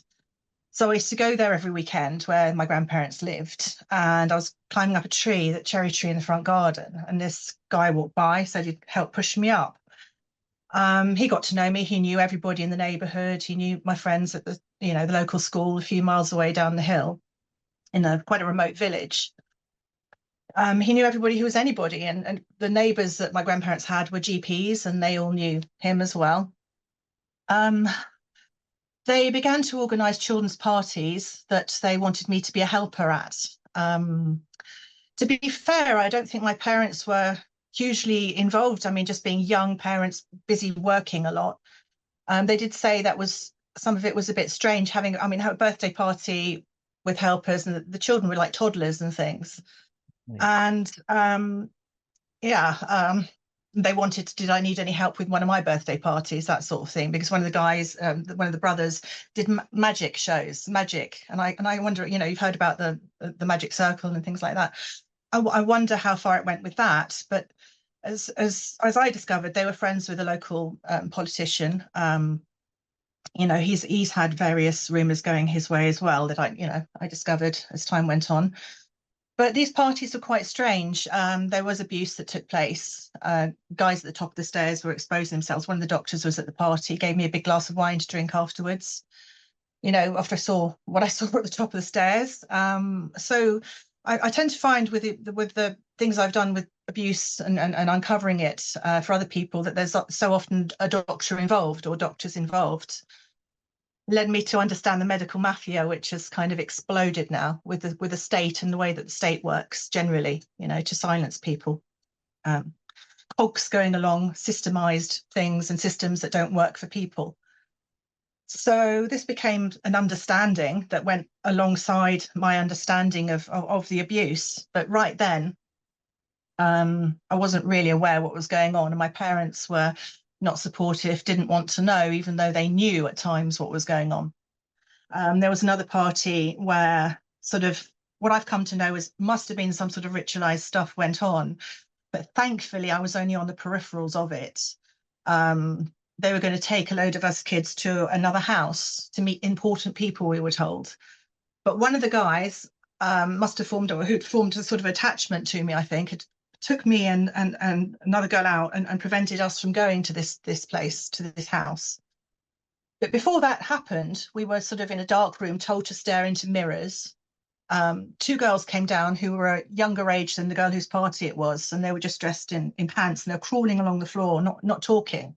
So I used to go there every weekend where my grandparents lived, and I was climbing up a tree, that cherry tree in the front garden, and this guy walked by, said he'd help push me up. He got to know me. He knew everybody in the neighbourhood. He knew my friends at the local school a few miles away down the hill in quite a remote village. He knew everybody who was anybody, and the neighbours that my grandparents had were GPs, and they all knew him as well. Um, they began to organise children's parties that they wanted me to be a helper at. To be fair, I don't think my parents were hugely involved. I mean, just being young parents, busy working a lot. They did say that was some of it was a bit strange having, I mean, a birthday party with helpers, and the children were like toddlers and things. Yeah. And yeah, they wanted, did I need any help with one of my birthday parties, that sort of thing, because one of the guys, one of the brothers, did magic shows, magic, and I wonder, you've heard about the magic circle and things like that. I wonder how far it went with that, but as I discovered, they were friends with a local politician. He's had various rumours going his way as well that I discovered as time went on. But these parties were quite strange. There was abuse that took place. Guys at the top of the stairs were exposing themselves. One of the doctors was at the party, gave me a big glass of wine to drink afterwards. After I saw what I saw at the top of the stairs. So I tend to find with the things I've done with abuse and uncovering it for other people that there's so often a doctor involved or doctors involved. Led me to understand the medical mafia, which has kind of exploded now with the state and the way that the state works generally, to silence people. Cogs going along, systemized things and systems that don't work for people. So this became an understanding that went alongside my understanding of the abuse. But right then, I wasn't really aware what was going on, and my parents were not supportive, didn't want to know, even though they knew at times what was going on. There was another party where sort of what I've come to know is must have been some sort of ritualized stuff went on, but thankfully I was only on the peripherals of it. They were going to take a load of us kids to another house to meet important people, we were told. But one of the guys must have formed, or who'd formed a sort of attachment to me, I think, had took me and another girl out and prevented us from going to this place, to this house. But before that happened, we were sort of in a dark room told to stare into mirrors. Two girls came down who were a younger age than the girl whose party it was, and they were just dressed in pants, and they were crawling along the floor, not talking.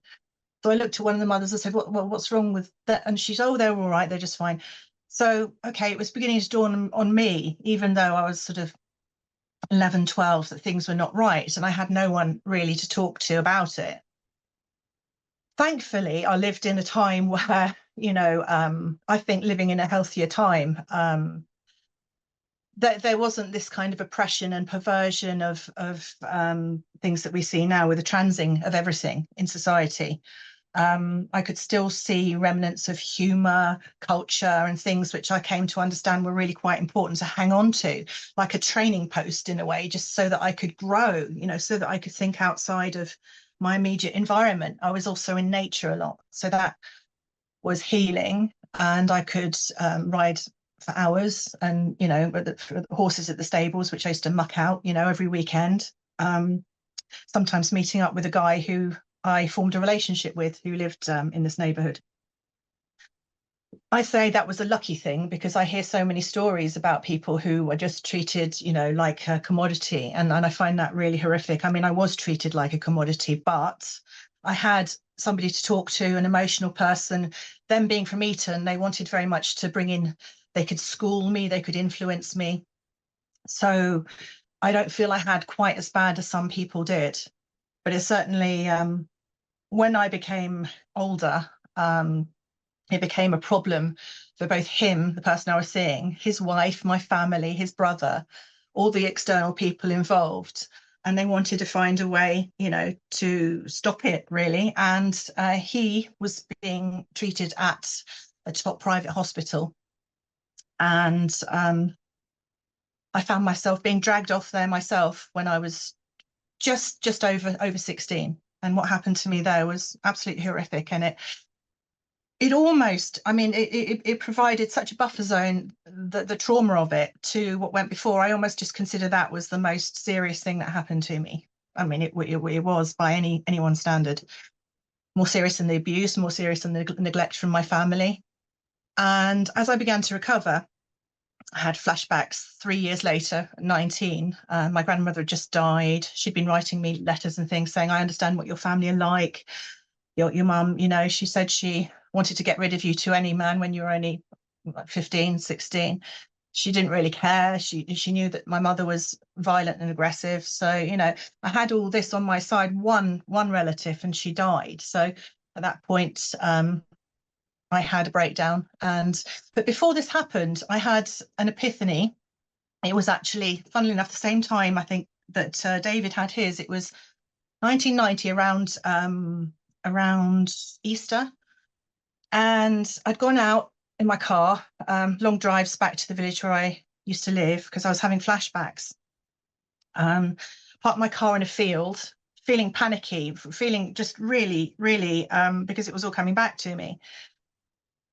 So I looked at one of the mothers and said, what's wrong with that? And she said, oh, they're all right, they're just fine. So, okay, it was beginning to dawn on me, even though I was sort of 11, 12, that things were not right. And I had no one really to talk to about it. Thankfully, I lived in a time where, I think living in a healthier time, that there wasn't this kind of oppression and perversion of things that we see now with the transing of everything in society. I could still see remnants of humour, culture, and things which I came to understand were really quite important to hang on to, like a training post in a way, just so that I could grow, so that I could think outside of my immediate environment. I was also in nature a lot, so that was healing, and I could ride for hours, and the horses at the stables, which I used to muck out, every weekend. Sometimes meeting up with a guy who I formed a relationship with, who lived in this neighbourhood. I say that was a lucky thing because I hear so many stories about people who are just treated, like a commodity. And I find that really horrific. I mean, I was treated like a commodity, but I had somebody to talk to, an emotional person. Them being from Eton, they wanted very much to bring in, they could school me, they could influence me. So I don't feel I had quite as bad as some people did. But it certainly, when I became older, it became a problem for both him, the person I was seeing, his wife, my family, his brother, all the external people involved. And they wanted to find a way, to stop it really. And he was being treated at a top private hospital. And I found myself being dragged off there myself when I was just over 16. And what happened to me there was absolutely horrific. And it almost, I mean, it provided such a buffer zone, the trauma of it to what went before. I almost just consider that was the most serious thing that happened to me. I mean, it was by anyone's standard more serious than the abuse, more serious than the neglect from my family. And as I began to recover, I had flashbacks 3 years later, 19. My grandmother had just died. She'd been writing me letters and things saying, I understand what your family are like. Your mum, she said she wanted to get rid of you to any man when you were only like 15, 16. She didn't really care. She knew that my mother was violent and aggressive. So, I had all this on my side, one relative, and she died. So at that point, I had a breakdown. But before this happened, I had an epiphany. It was actually, funnily enough, the same time I think that David had his. It was 1990, around Easter, and I'd gone out in my car, long drives back to the village where I used to live because I was having flashbacks. Parked my car in a field, feeling panicky, feeling just really, really, because it was all coming back to me.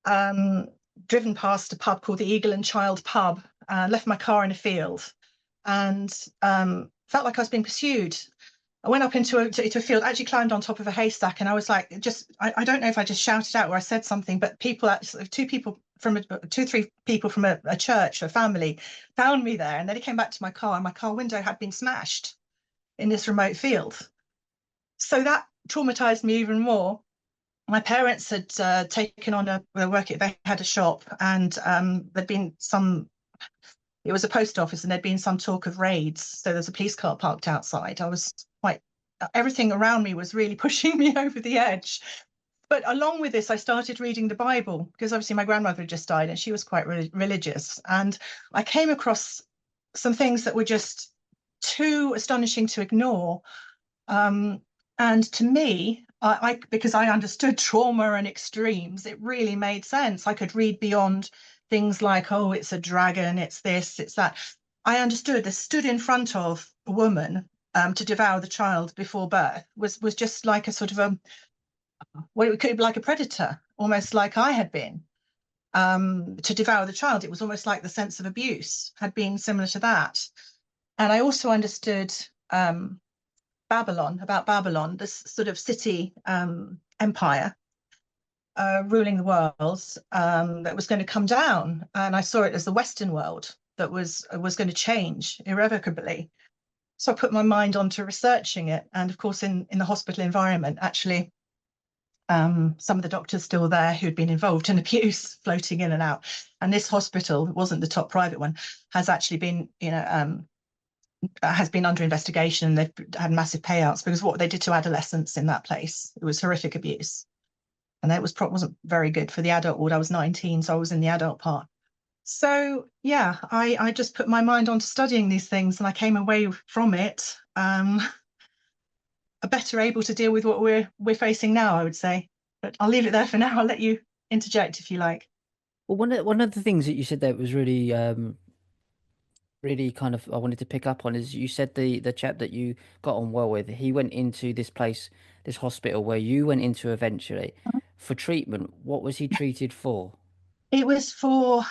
Um, Driven past a pub called the Eagle and Child Pub, left my car in a field, and felt like I was being pursued. I went up into a field, actually climbed on top of a haystack, and I was like, I don't know if I just shouted out or I said something, but two, three people from a church, a family, found me there, and then he came back to my car, and my car window had been smashed in this remote field. So that traumatized me even more. My parents had taken on they had a shop, and there'd been it was a post office, and there'd been some talk of raids. So there's a police car parked outside. Everything around me was really pushing me over the edge. But along with this, I started reading the Bible because obviously my grandmother had just died and she was quite religious. And I came across some things that were just too astonishing to ignore. And to me, because I understood trauma and extremes, it really made sense. I could read beyond things like, oh, it's a dragon, it's this, it's that. I understood the stood in front of a woman to devour the child before birth was just like a sort of it could be like a predator, almost like I had been to devour the child. It was almost like the sense of abuse had been similar to that. And I also understood about Babylon, this sort of city empire ruling the world that was going to come down. And I saw it as the Western world that was going to change irrevocably. So I put my mind onto researching it. And of course, in the hospital environment, actually, some of the doctors still there who'd been involved in abuse floating in and out. And this hospital, it wasn't the top private one, has actually been, has been under investigation, and they've had massive payouts because what they did to adolescents in that place, it was horrific abuse. And that wasn't very good for the adult ward. I was 19, so I was in the adult part. So yeah, I just put my mind onto studying these things, and I came away from it better able to deal with what we're facing now, I would say. But I'll leave it there for now. I'll let you interject if you like. Well, one of the things that you said that was really kind of I wanted to pick up on is you said the chap that you got on well with, he went into this place, this hospital where you went into eventually for treatment. What was he treated for? It was for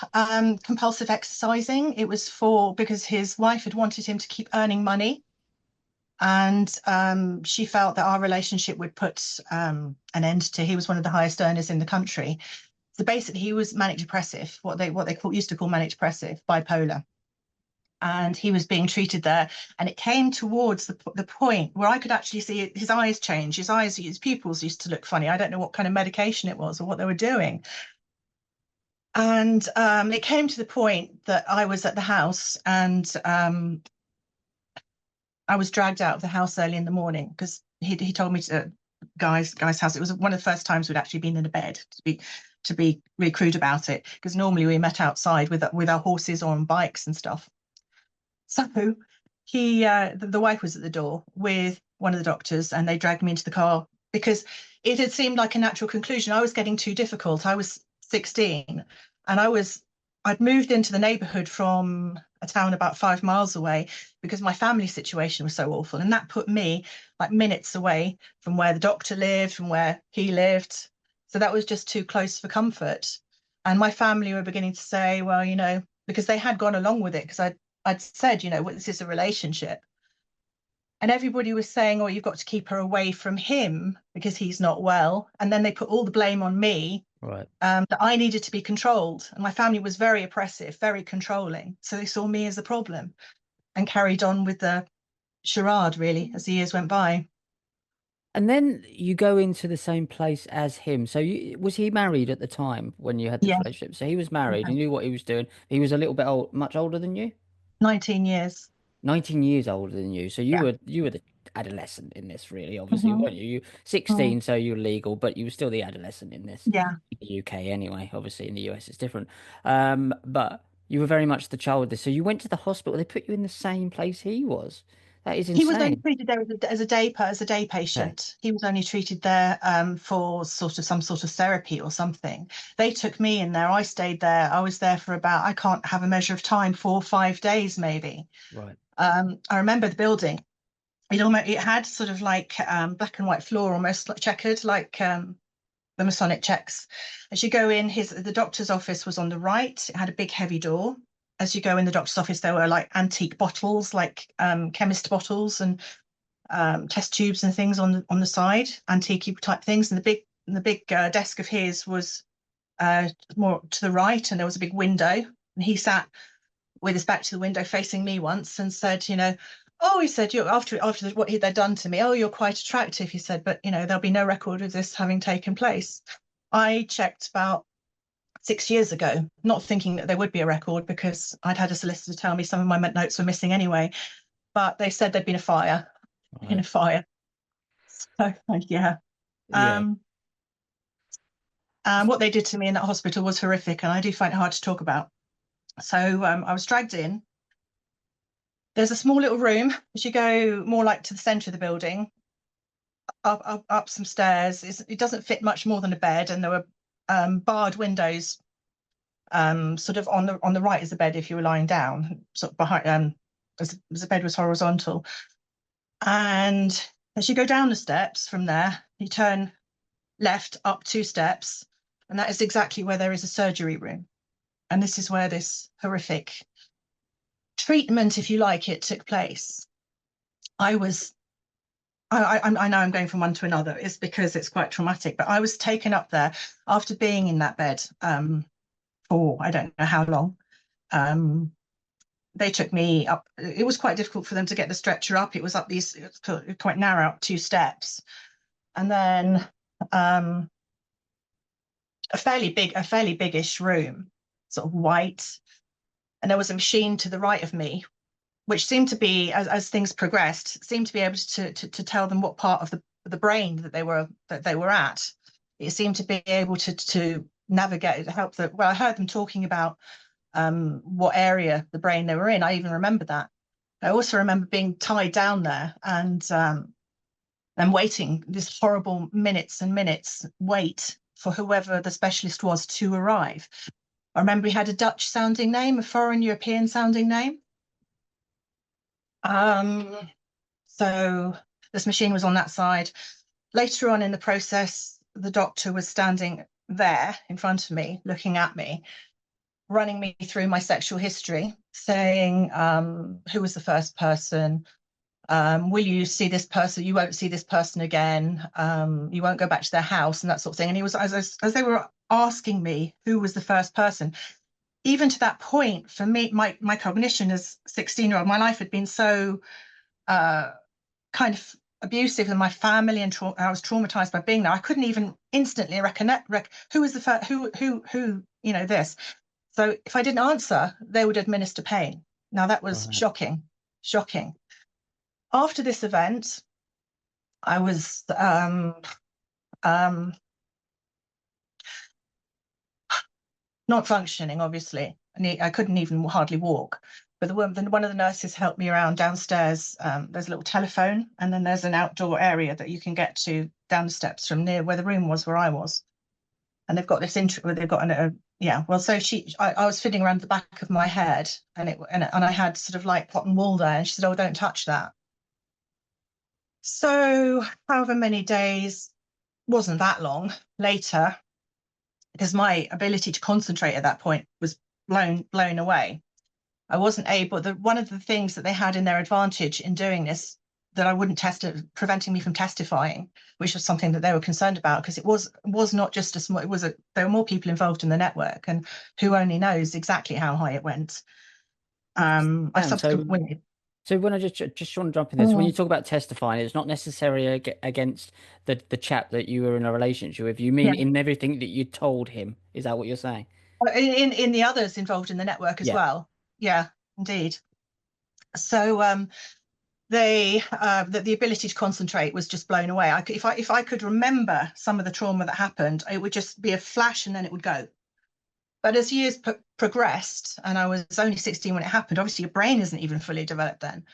compulsive exercising. It was for because his wife had wanted him to keep earning money, and she felt that our relationship would put an end to. He was one of the highest earners in the country, So basically, he was manic depressive, used to call manic depressive, bipolar, and he was being treated there. And it came towards the point where I could actually see his eyes change. His pupils used to look funny. I don't know what kind of medication it was or what they were doing. And it came to the point that I was at the house, and I was dragged out of the house early in the morning because he told me to guy's house. It was one of the first times we'd actually been in a bed, to be really crude about it, because normally we met outside with our horses or on bikes and stuff. So the wife was at the door with one of the doctors, and they dragged me into the car because it had seemed like a natural conclusion. I was getting too difficult. I was 16, and I'd moved into the neighborhood from a town about 5 miles away because my family situation was so awful. And that put me like minutes away from where the doctor lived, from where he lived. So that was just too close for comfort. And my family were beginning to say, well, because they had gone along with it, because I'd said, well, this is a relationship. And everybody was saying, oh, you've got to keep her away from him because he's not well. And then they put all the blame on me, Right. that I needed to be controlled. And my family was very oppressive, very controlling. So they saw me as the problem and carried on with the charade, really, as the years went by. And then you go into the same place as him. So was he married at the time when you had this Yeah, relationship? So he was married. He yeah. knew what he was doing. He was a little bit much older than you. 19 years. 19 years older than you. So you Yeah. were the adolescent in this, really, obviously, Hmm. weren't you? You 16, so you were legal, but you were still the adolescent in this. Yeah. In the UK anyway. Obviously, in the US it's different. But you were very much the child of this. So you went to the hospital. They put you in the same place he was. That is He was only insane. treated there as a day Okay. patient. He was only treated there for sort of some sort of therapy or something. They took me in there. I stayed there. I was there for about, I can't have a measure of time, 4 or 5 days maybe. Right. I remember the building. It had sort of like black and white floor, almost like checkered, like the Masonic checks. As you go in, the doctor's office was on the right. It had a big heavy door. As you go in the doctor's office, there were like antique bottles, like chemist bottles and test tubes and things on the side, antique type things. And the big desk of his was more to the right, and there was a big window. And he sat with his back to the window, facing me once, and said, "Oh," he said, "you after what they'd done to me. Oh, you're quite attractive," he said, "but there'll be no record of this having taken place." I checked about 6 years ago, not thinking that there would be a record because I'd had a solicitor tell me some of my notes were missing anyway. But they said there'd been a fire, in a Right. fire. So yeah. Yeah. Um, what they did to me in that hospital was horrific, and I do find it hard to talk about. So I was dragged in. There's a small little room as you go more like to the centre of the building, up some stairs. It doesn't fit much more than a bed, and there were barred windows, sort of on the right as the bed if you were lying down, sort of behind, as the bed was horizontal. And as you go down the steps from there, you turn left up 2 steps, and that is exactly where there is a surgery room. And this is where this horrific treatment, if you like it, took place. I was, I know I'm going from one to another. It's because it's quite traumatic, but I was taken up there after being in that bed for I don't know how long. Um, they took me up. It was quite difficult for them to get the stretcher up. It was up these, it was quite narrow, up 2 steps, and then a fairly biggish room, sort of white, and there was a machine to the right of me, which seemed to be, as things progressed, seemed to be able to tell them what part of the brain that they were at. It seemed to be able to navigate, help them. Well, I heard them talking about what area the brain they were in. I even remember that. I also remember being tied down there and waiting this horrible minutes and minutes wait for whoever the specialist was to arrive. I remember he had a Dutch sounding name, a foreign European sounding name. Um, so this machine was on that side. Later on in the process, the doctor was standing there in front of me, looking at me, running me through my sexual history, saying who was the first person, Will you see this person? You won't see this person again. You won't go back to their house and that sort of thing. And he was, as they were asking me who was the first person, even to that point, for me, my cognition as 16-year-old, my life had been so uh, kind of abusive in my family, and I was traumatized by being there. I couldn't even instantly who was the first, who, this. So if I didn't answer, they would administer pain. Now that was Right. shocking, shocking. After this event, I was um, not functioning, obviously. I couldn't even hardly walk. But one of the nurses helped me around downstairs. There's a little telephone, and then there's an outdoor area that you can get to down the steps from near where the room was, where I was. And they've got this they've got yeah. Well, so I was fiddling around the back of my head, and I had sort of like cotton wool there, and she said, "Oh, don't touch that." So, however many days, wasn't that long later, because my ability to concentrate at that point was blown away. I wasn't able. One of the things that they had in their advantage in doing this, that I wouldn't preventing me from testifying, which was something that they were concerned about, because it was not just a small. There were more people involved in the network, and who only knows exactly how high it went. I And so, subsequently. so when I just want to jump in this, when you Mm, talk about testifying, it's not necessarily against the chap that you were in a relationship with. You yeah, mean in everything that you told him? Is that what you're saying? in the others involved in the network as Yeah. well. Yeah, indeed. So the ability to concentrate was just blown away. If I could remember some of the trauma that happened, it would just be a flash and then it would go. But as years progressed, and I was only 16 when it happened, obviously your brain isn't even fully developed then.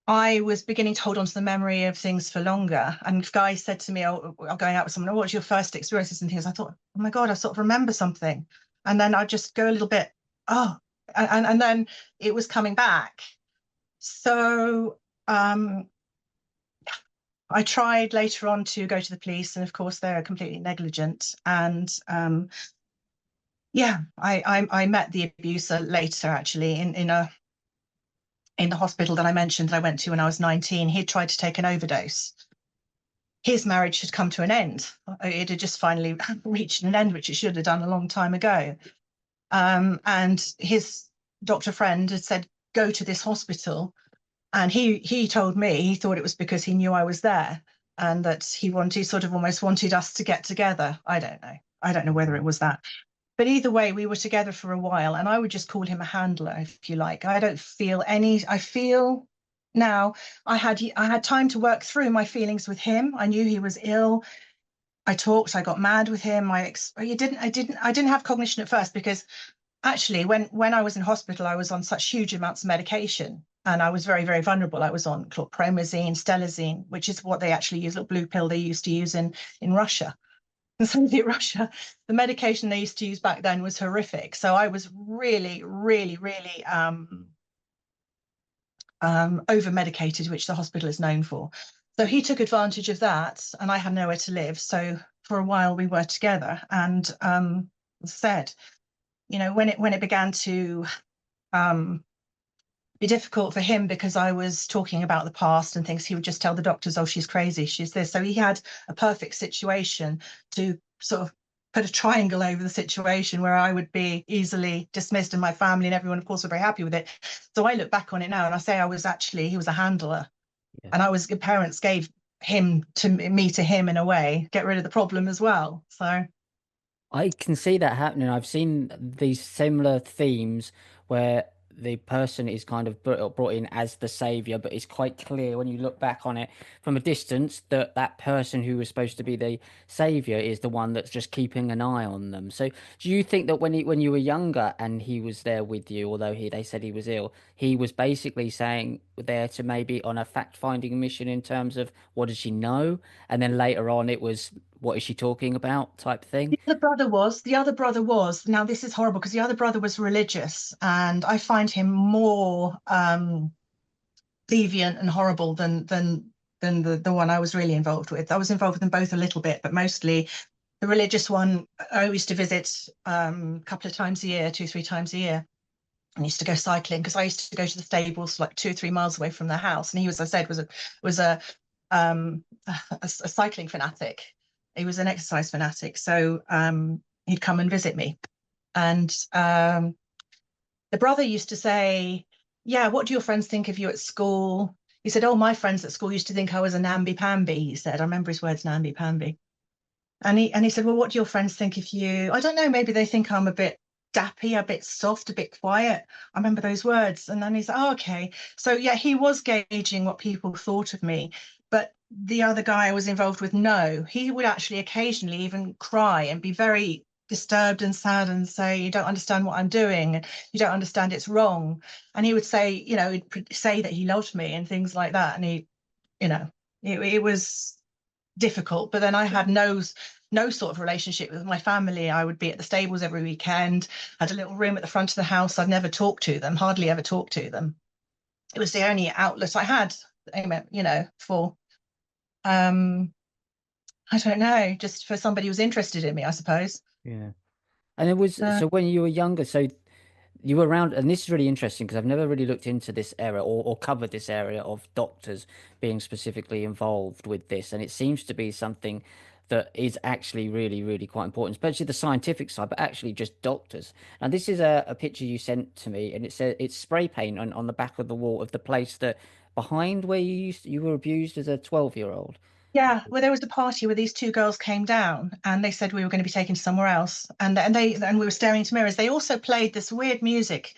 I was beginning to hold on to the memory of things for longer. And if guys said to me, "Oh, I'm going out with someone, oh, what's your first experiences and things?" I thought, "Oh my God, I sort of remember something." And then I'd just go a little bit, oh, and then it was coming back. So um, I tried later on to go to the police, and of course they're completely negligent. And yeah, I met the abuser later, actually, in the hospital that I mentioned that I went to when I was 19. He tried to take an overdose. His marriage had come to an end. It had just finally reached an end, which it should have done a long time ago. And his doctor friend had said, "Go to this hospital." And he told me he thought it was because he knew I was there, and that he sort of almost wanted us to get together. I don't know. I don't know whether it was that. But either way, we were together for a while, and I would just call him a handler, if you like. I feel now I had time to work through my feelings with him. I knew he was ill. I got mad with him. I didn't have cognition at first, because actually when I was in hospital, I was on such huge amounts of medication, and I was very, very vulnerable. I was on chlorpromazine, stelazine, which is what they actually use, a little blue pill they used to use in Russia. In Soviet Russia, the medication they used to use back then was horrific. So I was really, really, really over medicated, which the hospital is known for. So he took advantage of that, and I had nowhere to live. So for a while we were together, and said, when it began to um, be difficult for him, because I was talking about the past and things, he would just tell the doctors, "Oh, she's crazy, she's this." So he had a perfect situation to sort of put a triangle over the situation where I would be easily dismissed, and my family and everyone, of course, were very happy with it. So I look back on it now and I say he was a handler, Yeah. and parents gave me to him in a way, get rid of the problem as well. So I can see that happening. I've seen these similar themes where the person is kind of brought in as the savior, but it's quite clear when you look back on it from a distance that that person who was supposed to be the savior is the one that's just keeping an eye on them. So, do you think that when you were younger and he was there with you, although they said he was ill, he was basically saying there to maybe on a fact-finding mission in terms of what does she know, and then later on it was what is she talking about type thing? the other brother was, now this is horrible, because the other brother was religious, and I find him more deviant and horrible than the one I was really involved with. I was involved with them both a little bit, but mostly the religious one. I used to visit a couple of times a year, 2, 3 times a year. and used to go cycling because I used to go to the stables like 2 or 3 miles away from their house. And he was, I said, was a cycling fanatic. He was an exercise fanatic. So he'd come and visit me. And the brother used to say, "Yeah, what do your friends think of you at school?" He said, "Oh, my friends at school used to think I was a namby-pamby." He said, I remember his words, namby-pamby. And he said, "Well, what do your friends think of you?" I don't know, maybe they think I'm a bit dappy, a bit soft, a bit quiet. I remember those words. And then he said, "Oh, okay." So yeah, he was gauging what people thought of me. But the other guy I was involved with, no, he would actually occasionally even cry and be very disturbed and sad and say, "You don't understand what I'm doing. You don't understand, it's wrong." And he would say, he'd say that he loved me and things like that. And you know, it was difficult. But then I had no sort of relationship with my family. I would be at the stables every weekend, had a little room at the front of the house. I'd never talked to them, hardly ever talked to them. It was the only outlet I had, for um I don't know, just for somebody who was interested in me, I suppose. Yeah. And it was, uh, so when you were younger, so you were around, and this is really interesting because I've never really looked into this area or covered this area of doctors being specifically involved with this. And it seems to be something that is actually really, really quite important, especially the scientific side, but actually just doctors. And this is a picture you sent to me, and it says it's spray paint on the back of the wall of the place that behind where you were abused as a 12-year-old. yeah, well, there was a party where these two girls came down and they said we were going to be taken somewhere else, and we were staring into mirrors. They also played this weird music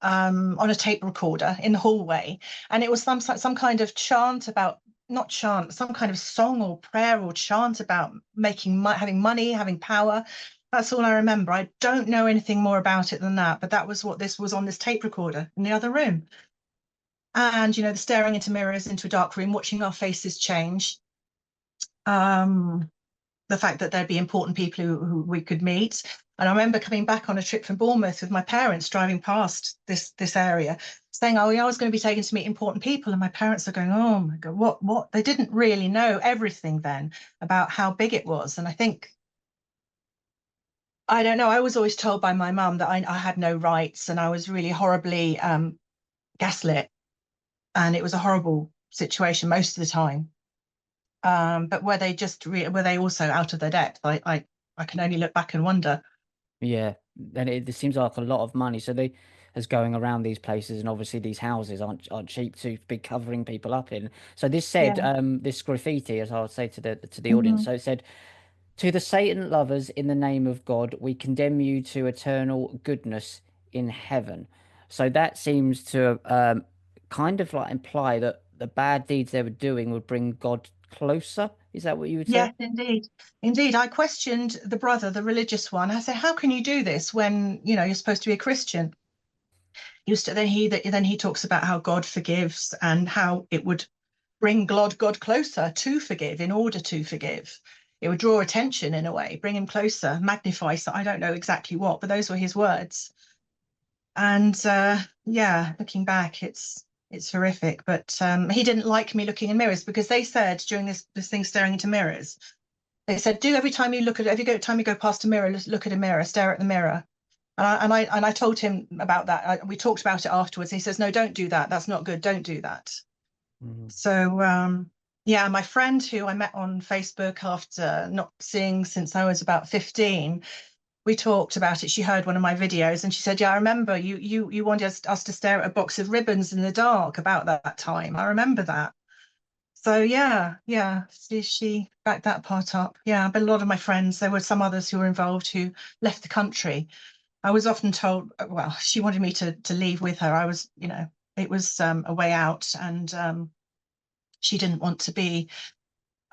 on a tape recorder in the hallway, and it was some kind of chant about, not chant, some kind of song or prayer or chant about having money, having power. That's all I remember. I don't know anything more about it than that, but that was what this was on this tape recorder in the other room. And the staring into mirrors into a dark room, watching our faces change. Um, the fact that there'd be important people who we could meet. And I remember coming back on a trip from Bournemouth with my parents, driving past this area, saying, "Oh, yeah, I was going to be taken to meet important people." And my parents are going, "Oh my God, what?" They didn't really know everything then about how big it was. And I think, I don't know, I was always told by my mum that I had no rights and I was really horribly gaslit. And it was a horrible situation most of the time. But were they also out of their depth? I can only look back and wonder. Yeah, and it seems like a lot of money. So they, as going around these places, and obviously these houses aren't cheap to be covering people up in. So this said, Yeah. this graffiti, as I would say to the audience. Mhm. So it said, "To the Satan lovers, in the name of God, we condemn you to eternal goodness in heaven." So that seems to kind of like imply that the bad deeds they were doing would bring God closer. Is that what you would say? Yes, indeed. Indeed. I questioned the brother, the religious one. I said, "How can you do this when, you're supposed to be a Christian?" Then he talks about how God forgives and how it would bring God closer to forgive in order to forgive. It would draw attention in a way, bring him closer, magnify. So I don't know exactly what, but those were his words. And yeah, looking back, it's horrific. But he didn't like me looking in mirrors because they said during this thing staring into mirrors, they said, "Do every time you go past a mirror, look at a mirror, stare at the mirror." And I told him about that. We talked about it afterwards. He says, "No, don't do that. That's not good. Don't do that." Mhm. So yeah, my friend who I met on Facebook after not seeing since I was about 15, we talked about it. She heard one of my videos and she said, "Yeah, I remember you wanted us to stare at a box of ribbons in the dark about that time. I remember that." So yeah, she backed that part up. Yeah, but a lot of my friends, there were some others who were involved who left the country. I was often told, well, she wanted me to leave with her. I was, it was a way out, and she didn't want to be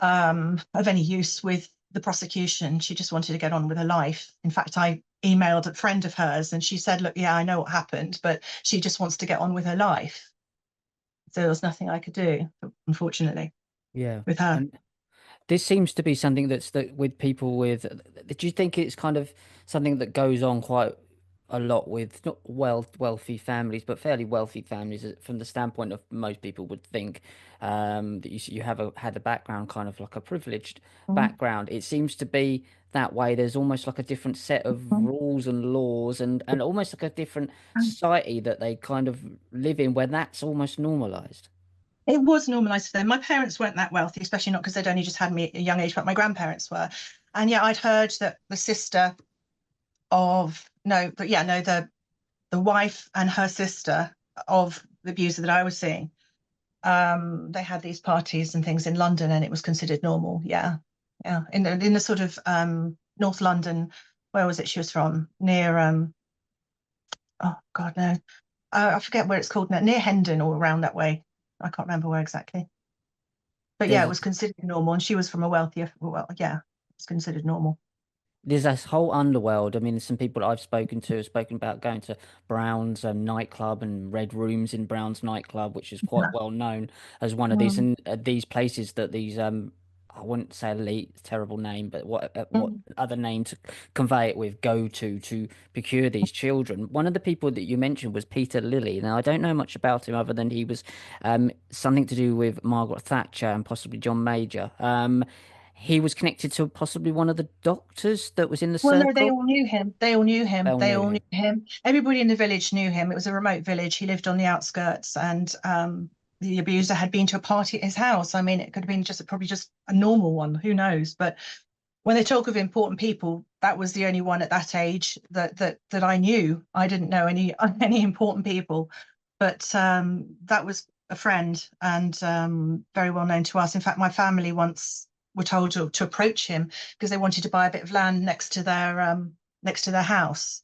of any use with the prosecution. She just wanted to get on with her life. In fact, I emailed a friend of hers, and she said, "Look, yeah, I know what happened, but she just wants to get on with her life." So there was nothing I could do, unfortunately, Yeah. with her. And this seems to be something that with people with. Do you think it's kind of something that goes on quite? a lot with not wealthy families, but fairly wealthy families from the standpoint of most people would think that you have had a background kind of like a privileged Mm. background. It seems to be that way. There's almost like a different set of Mm. rules and laws and almost like a different society that they kind of live in where that's almost normalized. It was normalized for them. My parents weren't that wealthy, especially not because they'd only just had me at a young age, but my grandparents were. And yeah, I'd heard that the sister of no, but yeah, no, the wife and her sister of the abuser that I was seeing, they had these parties and things in London, and it was considered normal. Yeah, yeah, in the sort of North London. Where was it? She was from near oh God, no, I forget where it's called now, near Hendon or around that way. I can't remember where exactly. But yeah, it There's was considered normal, and she was from a wealthier. Well, yeah, it's considered normal. there's this whole underworld. I mean, some people that I've spoken to have spoken about going to Brown's nightclub and Red Rooms in Brown's nightclub, which is quite Yeah. well known as one of these Mm. and these places that these I wouldn't say elite, terrible name, but what Mm. other name to convey it with go to procure these children. One of the people that you mentioned was Peter Lilly. Now I don't know much about him other than he was something to do with Margaret Thatcher and possibly John Major. He was connected to possibly one of the doctors that was in the Well, no, they circle. all knew him. They all knew him. Bell They knew all knew him. him. Everybody in the village knew him. It was a remote village. He lived on the outskirts, and the abuser had been to a party at his house. I mean, it could have been just probably just a normal one. Who knows? But when they talk of important people, that was the only one at that age that I knew. I didn't know any any important people, but that was a friend and very well known to us. In fact, my family once were told to approach him because they wanted to buy a bit of land next to their house.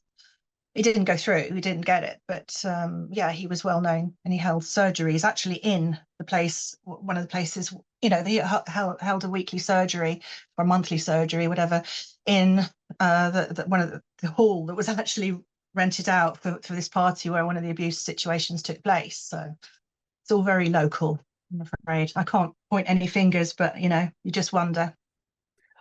It didn't go through. We didn't get it, but yeah, he was well known, and he held surgeries actually in the place, one of the places. You know, they held a weekly surgery or monthly surgery, whatever, in one of the hall that was actually rented out for this party where one of the abuse situations took place. So it's all very local. I'm afraid I can't point any fingers, but you know, you just wonder.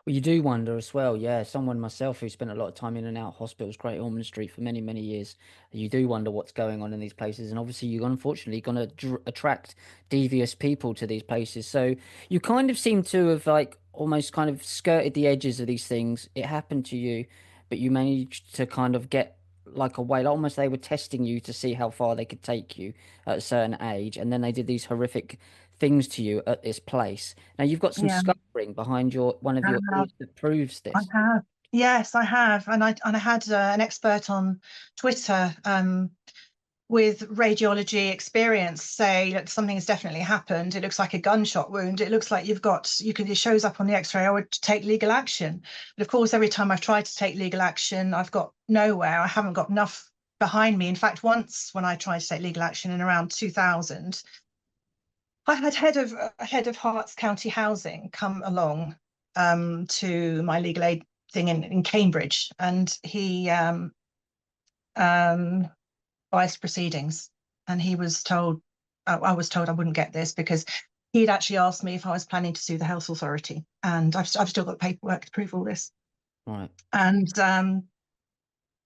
Well, you do wonder as well, yeah. Someone myself who spent a lot of time in and out of hospitals, Great Ormond Street for many, many years. You do wonder what's going on in these places, and obviously you're unfortunately going to attract devious people to these places. So you kind of seem to have like almost kind of skirted the edges of these things. It happened to you, but you managed to kind of get like a way, like almost they were testing you to see how far they could take you at a certain age, and then they did these horrific things to you at this place. Now you've got some Yeah, scarring behind your one of I your have. ears that proves I this. have. Yes, I have, and I had an expert on Twitter with radiology experience say that something has definitely happened. It looks like a gunshot wound. It looks like it shows up on the X-ray. I would take legal action, but of course, every time I've tried to take legal action, I've got nowhere. I haven't got enough behind me. In fact, once when I tried to take legal action in around 2000, I had head of Herts County Housing come along to my legal aid thing in Cambridge, and he um, biased proceedings, and he was told I was told I wouldn't get this because he'd actually asked me if I was planning to sue the health authority, and I've still got paperwork to prove all this, Right. and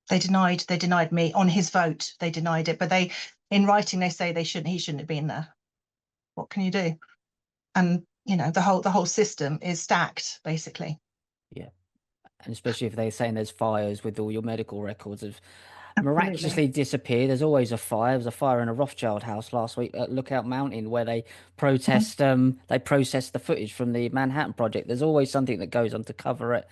they denied me on his vote. They denied it, but they in writing they say he shouldn't have been there. What can you do? And you know the whole system is stacked basically. Yeah. And especially if they're saying there's fires with all your medical records have Absolutely. miraculously disappeared. There's always a fire. There was a fire in a Rothschild house last week at Lookout Mountain where they process the footage from the Manhattan Project. There's always something that goes on to cover it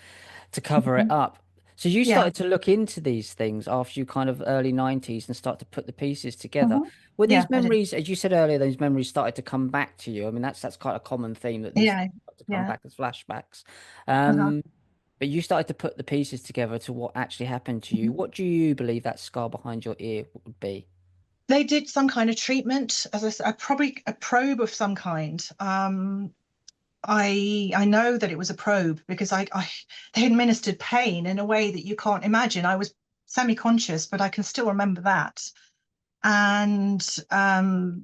Mhm. up. So you Yeah. started to look into these things after you kind of early 90s and start to put the pieces together. Mhm. Were Yeah, these I did. memories, as you said earlier, those memories started to come back to you? I mean, that's quite a common theme that these Yeah. things start to come Yeah. back as flashbacks. Uh-huh. But you started to put the pieces together to what actually happened to you. Mhm. What do you believe that scar behind your ear would be? They did some kind of treatment, as I said, probably a probe of some kind. I know that it was a probe because I they administered pain in a way that you can't imagine. I was semi-conscious, but I can still remember that. And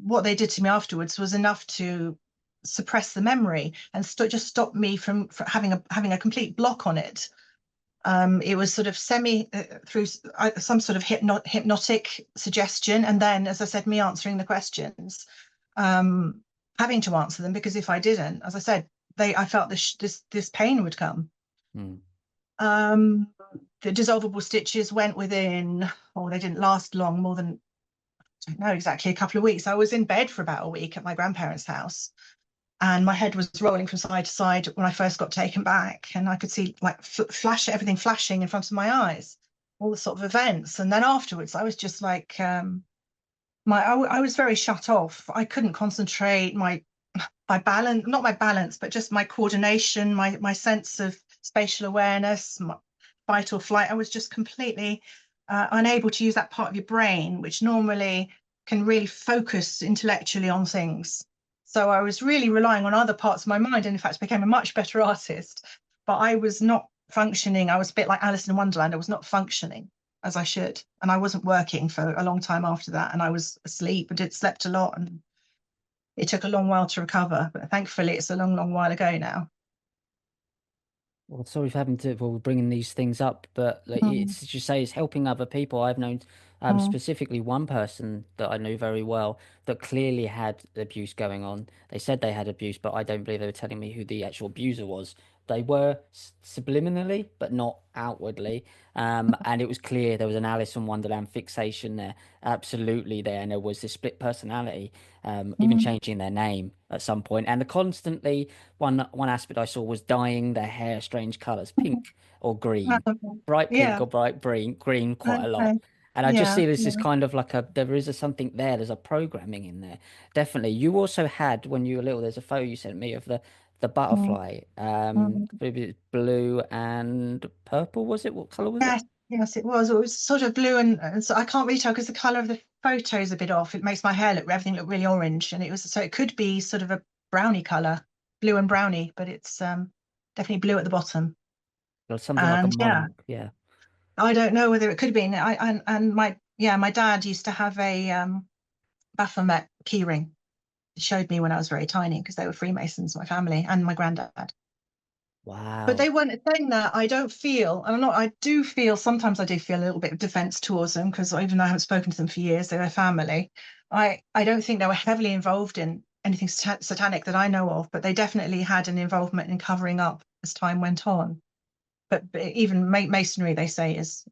what they did to me afterwards was enough to suppress the memory and just stop me from having a complete block on it. It was sort of semi through some sort of hypnotic suggestion, and then, as I said, me answering the questions, um, having to answer them, because if I didn't, as I said, I felt this pain would come. Mm. Um, the dissolvable stitches went within, oh, they didn't last long, more than, I don't know exactly, a couple of weeks. I was in bed for about a week at my grandparents' house, and my head was rolling from side to side when I first got taken back, and I could see like everything flashing in front of my eyes, all the sort of events. And then afterwards, I was just like, I was very shut off. I couldn't concentrate. My balance, not my balance, but just my coordination, my sense of spatial awareness, my fight or flight. I was just completely unable to use that part of your brain, which normally can really focus intellectually on things. So I was really relying on other parts of my mind, and in fact became a much better artist. But I was not functioning. I was a bit like Alice in Wonderland. I was not functioning as I should, and I wasn't working for a long time after that. And I was asleep and slept a lot, and it took a long while to recover. But thankfully, it's a long, long while ago now. Well, sorry for having to, well, bringing these things up, but like, Mm, it's, as you say, it's helping other people. I've known mm, specifically one person that I knew very well that clearly had abuse going on. They said they had abuse, but I don't believe they were telling me who the actual abuser was. They were subliminally, but not outwardly. And it was clear there was an Alice in Wonderland fixation there, absolutely there. And there was this split personality, even mm, changing their name at some point. And the constantly, one aspect I saw was dyeing their hair strange colors, mm. pink or green, bright pink Yeah. or bright green quite a lot. Okay. And I just Yeah. see this is Yeah. kind of like there is a something there. There's a programming in there. Definitely. You also had, when you were little, there's a photo you sent me of the Mm, butterfly. mm. Maybe it's blue and purple, was it? What color was it? Yes. Yes, it was. It was sort of blue, and so I can't really tell because the color of the photo is a bit off. It makes my hair look, everything look really orange, and it was, so it could be sort of a brownie color, blue and brownie, but it's definitely blue at the bottom. Or something like a And yeah, monarch. Yeah. I don't know whether it could have been. And my, yeah, my dad used to have a Baphomet keyring. He showed me when I was very tiny because they were Freemasons, my family, and my granddad. But Wow. they weren't saying that. I don't feel, and I'm not, I do feel, sometimes I do feel a little bit of defense towards them, because even though I haven't spoken to them for years, they're my family. I don't think they were heavily involved in anything satanic that I know of, but they definitely had an involvement in covering up as time went on. But even masonry, they say, is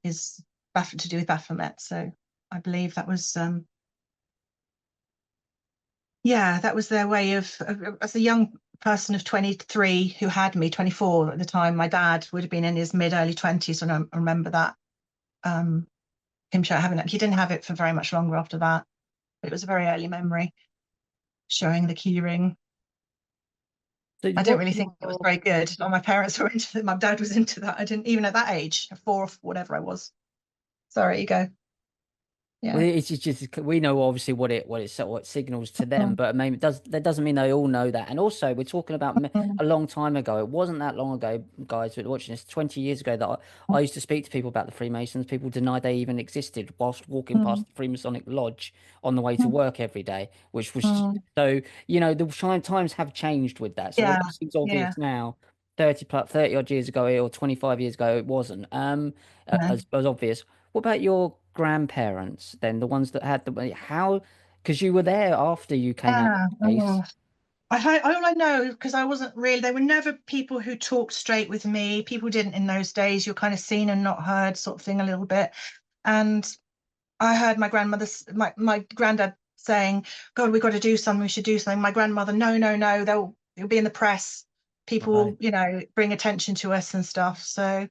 to do with Baphomet. So I believe that was, yeah, that was their way as a young person of 23 who had me, 24 at the time. My dad would have been in his mid early 20s, and I remember that, um, him having it. He didn't have it for very much longer after that, but it was a very early memory showing the key ring. So I don't what really think it was very good. My parents were into it. My dad was into that. I didn't, even at that age, four or whatever I was. Sorry, you go. Well, Yeah. it's just we know obviously what it signals to them, Mm, but maybe that doesn't mean they all know that. And also, we're talking about mm, a long time ago. It wasn't that long ago, guys, who are watching this, 20 years ago, that I used to speak to people about the Freemasons. People denied they even existed whilst walking mm, past the Freemasonic Lodge on the way to mm, work every day, which was mm. so, the times have changed with that. So Yeah. although it seems Yeah. obvious now, 30 odd years ago or 25 years ago, it wasn't No. as obvious. What about your grandparents then, the ones that had how, because you were there after you came out of Yeah. the case. All I know, because I wasn't really, they were never people who talked straight with me. People didn't in those days. You're kind of seen and not heard, sort of thing, a little bit. And I heard my granddad saying, God, we've got to do something. We should do something. My grandmother, no, no, no, it'll be in the press. People Right. will, bring attention to us and stuff. So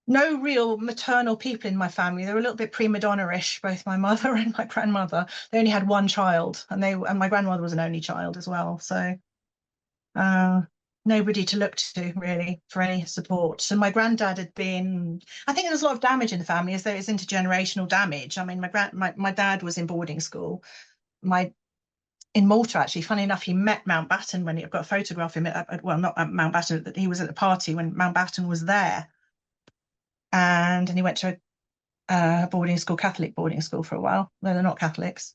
no real maternal people in my family. They were a little bit prima donna-ish, both my mother and my grandmother. They only had one child, and my grandmother was an only child as well. So uh, nobody to look to really for any support. So my granddad had been, I think there's a lot of damage in the family, as there is intergenerational damage. I mean, my dad was in boarding school. My In Malta, actually, funny enough, he met Mountbatten when I've got a photograph of him well, not at Mountbatten, that he was at the party when Mountbatten was there. And he went to a boarding school, Catholic boarding school for a while. No, they're not Catholics.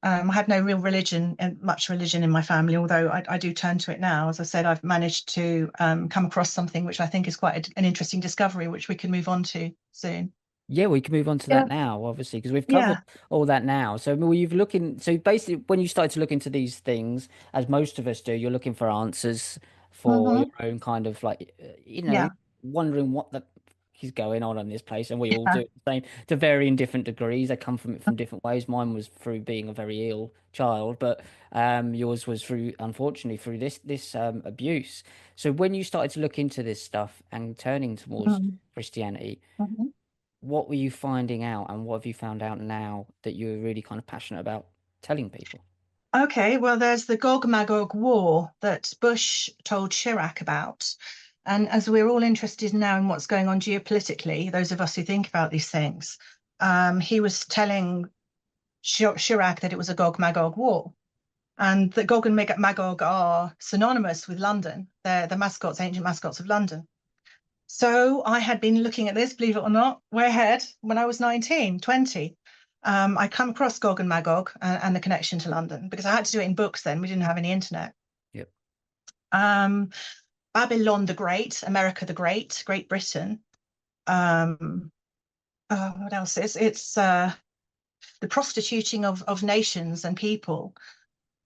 I had no real religion and much religion in my family, although I do turn to it now. As I said, I've managed to come across something which I think is quite an interesting discovery, which we can move on to soon. Yeah, we can move on to Yeah, that now, obviously, because we've covered yeah. all that now. So well, you've looking. So basically, when you start to look into these things, as most of us do, you're looking for answers for your Hmm. own kind of like, Yeah, wondering what the is going on in this place, and we all yeah. do it the same to varying different degrees. I come from it from different ways. Mine was through being a very ill child, but yours was through, unfortunately, through this abuse. So when you started to look into this stuff and turning towards Christianity, Mm-hmm. what were you finding out and what have you found out now that you're really kind of passionate about telling people? Okay, well, there's the Gog Magog War that Bush told Chirac about. And as we're all interested now in what's going on geopolitically, those of us who think about these things, he was telling Chirac that it was a Gog Magog War. And that Gog and Magog are synonymous with London. They're the mascots, ancient mascots of London. So I had been looking at this, believe it or not, way ahead when I was 19, 20. I come across Gog and Magog and the connection to London because I had to do it in books then. We didn't have any internet. Yep. Um, Babylon the Great, America the Great, Great Britain. Um, what else? It's the prostituting of nations and people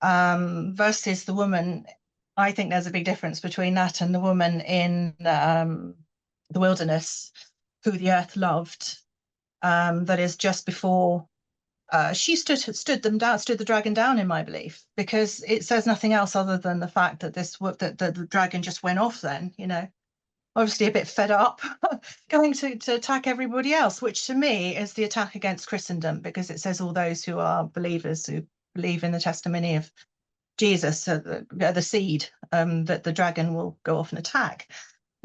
versus the woman. I think there's a big difference between that and the woman in the wilderness who the earth loved. That is just before she stood them down, stood the dragon down, in my belief, because it says nothing else other than the fact that that the dragon just went off. Then obviously a bit fed up, going to attack everybody else, which to me is the attack against Christendom, because it says all those who are believers who believe in the testimony of Jesus, the seed, that the dragon will go off and attack.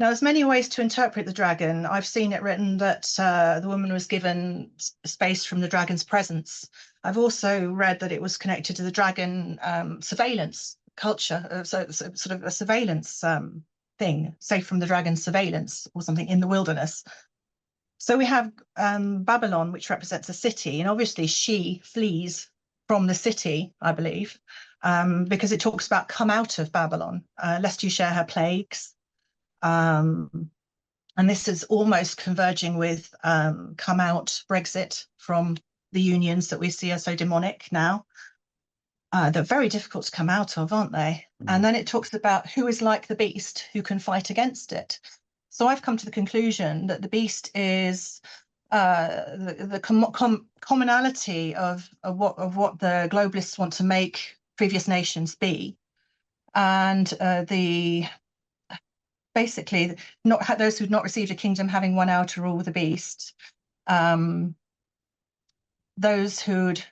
Now, there's many ways to interpret the dragon. I've seen it written that the woman was given space from the dragon's presence. I've also read that it was connected to the dragon surveillance culture, so sort of a surveillance thing, safe from the dragon's surveillance or something in the wilderness. So we have Babylon, which represents a city, and obviously she flees from the city, I believe, because it talks about come out of Babylon, lest you share her plagues. Um, and this is almost converging with come out Brexit from the unions that we see are so demonic now. They're very difficult to come out of, aren't they? And Mm. then it talks about who is like the beast, who can fight against it. So I've come to the conclusion that the beast is the commonality of what the globalists want to make previous nations be, and the basically not those who've not received a kingdom having one hour to rule with the beast, um, those who'd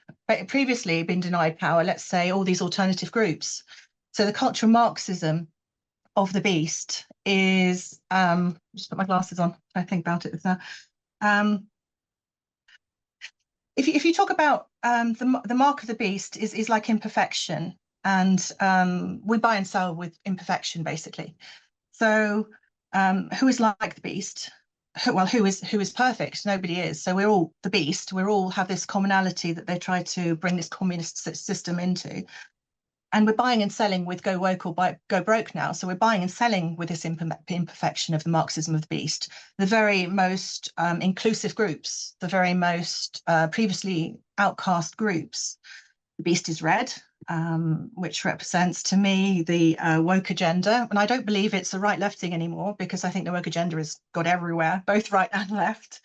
previously been denied power, let's say all these alternative groups. So the cultural Marxism of the beast is just put my glasses on. I think about it now. Um, if you talk about the mark of the beast is like imperfection, and we buy and sell with imperfection basically. So who is like the beast? Well, who is perfect? Nobody is. So we're all the beast. We all have this commonality that they try to bring this communist system into. And we're buying and selling with go woke or go broke now. So we're buying and selling with this imperfection of the Marxism of the beast. The very most inclusive groups, the very most previously outcast groups. The beast is red, which represents to me the woke agenda. And I don't believe it's a right left thing anymore, because I think the woke agenda has got everywhere, both right and left.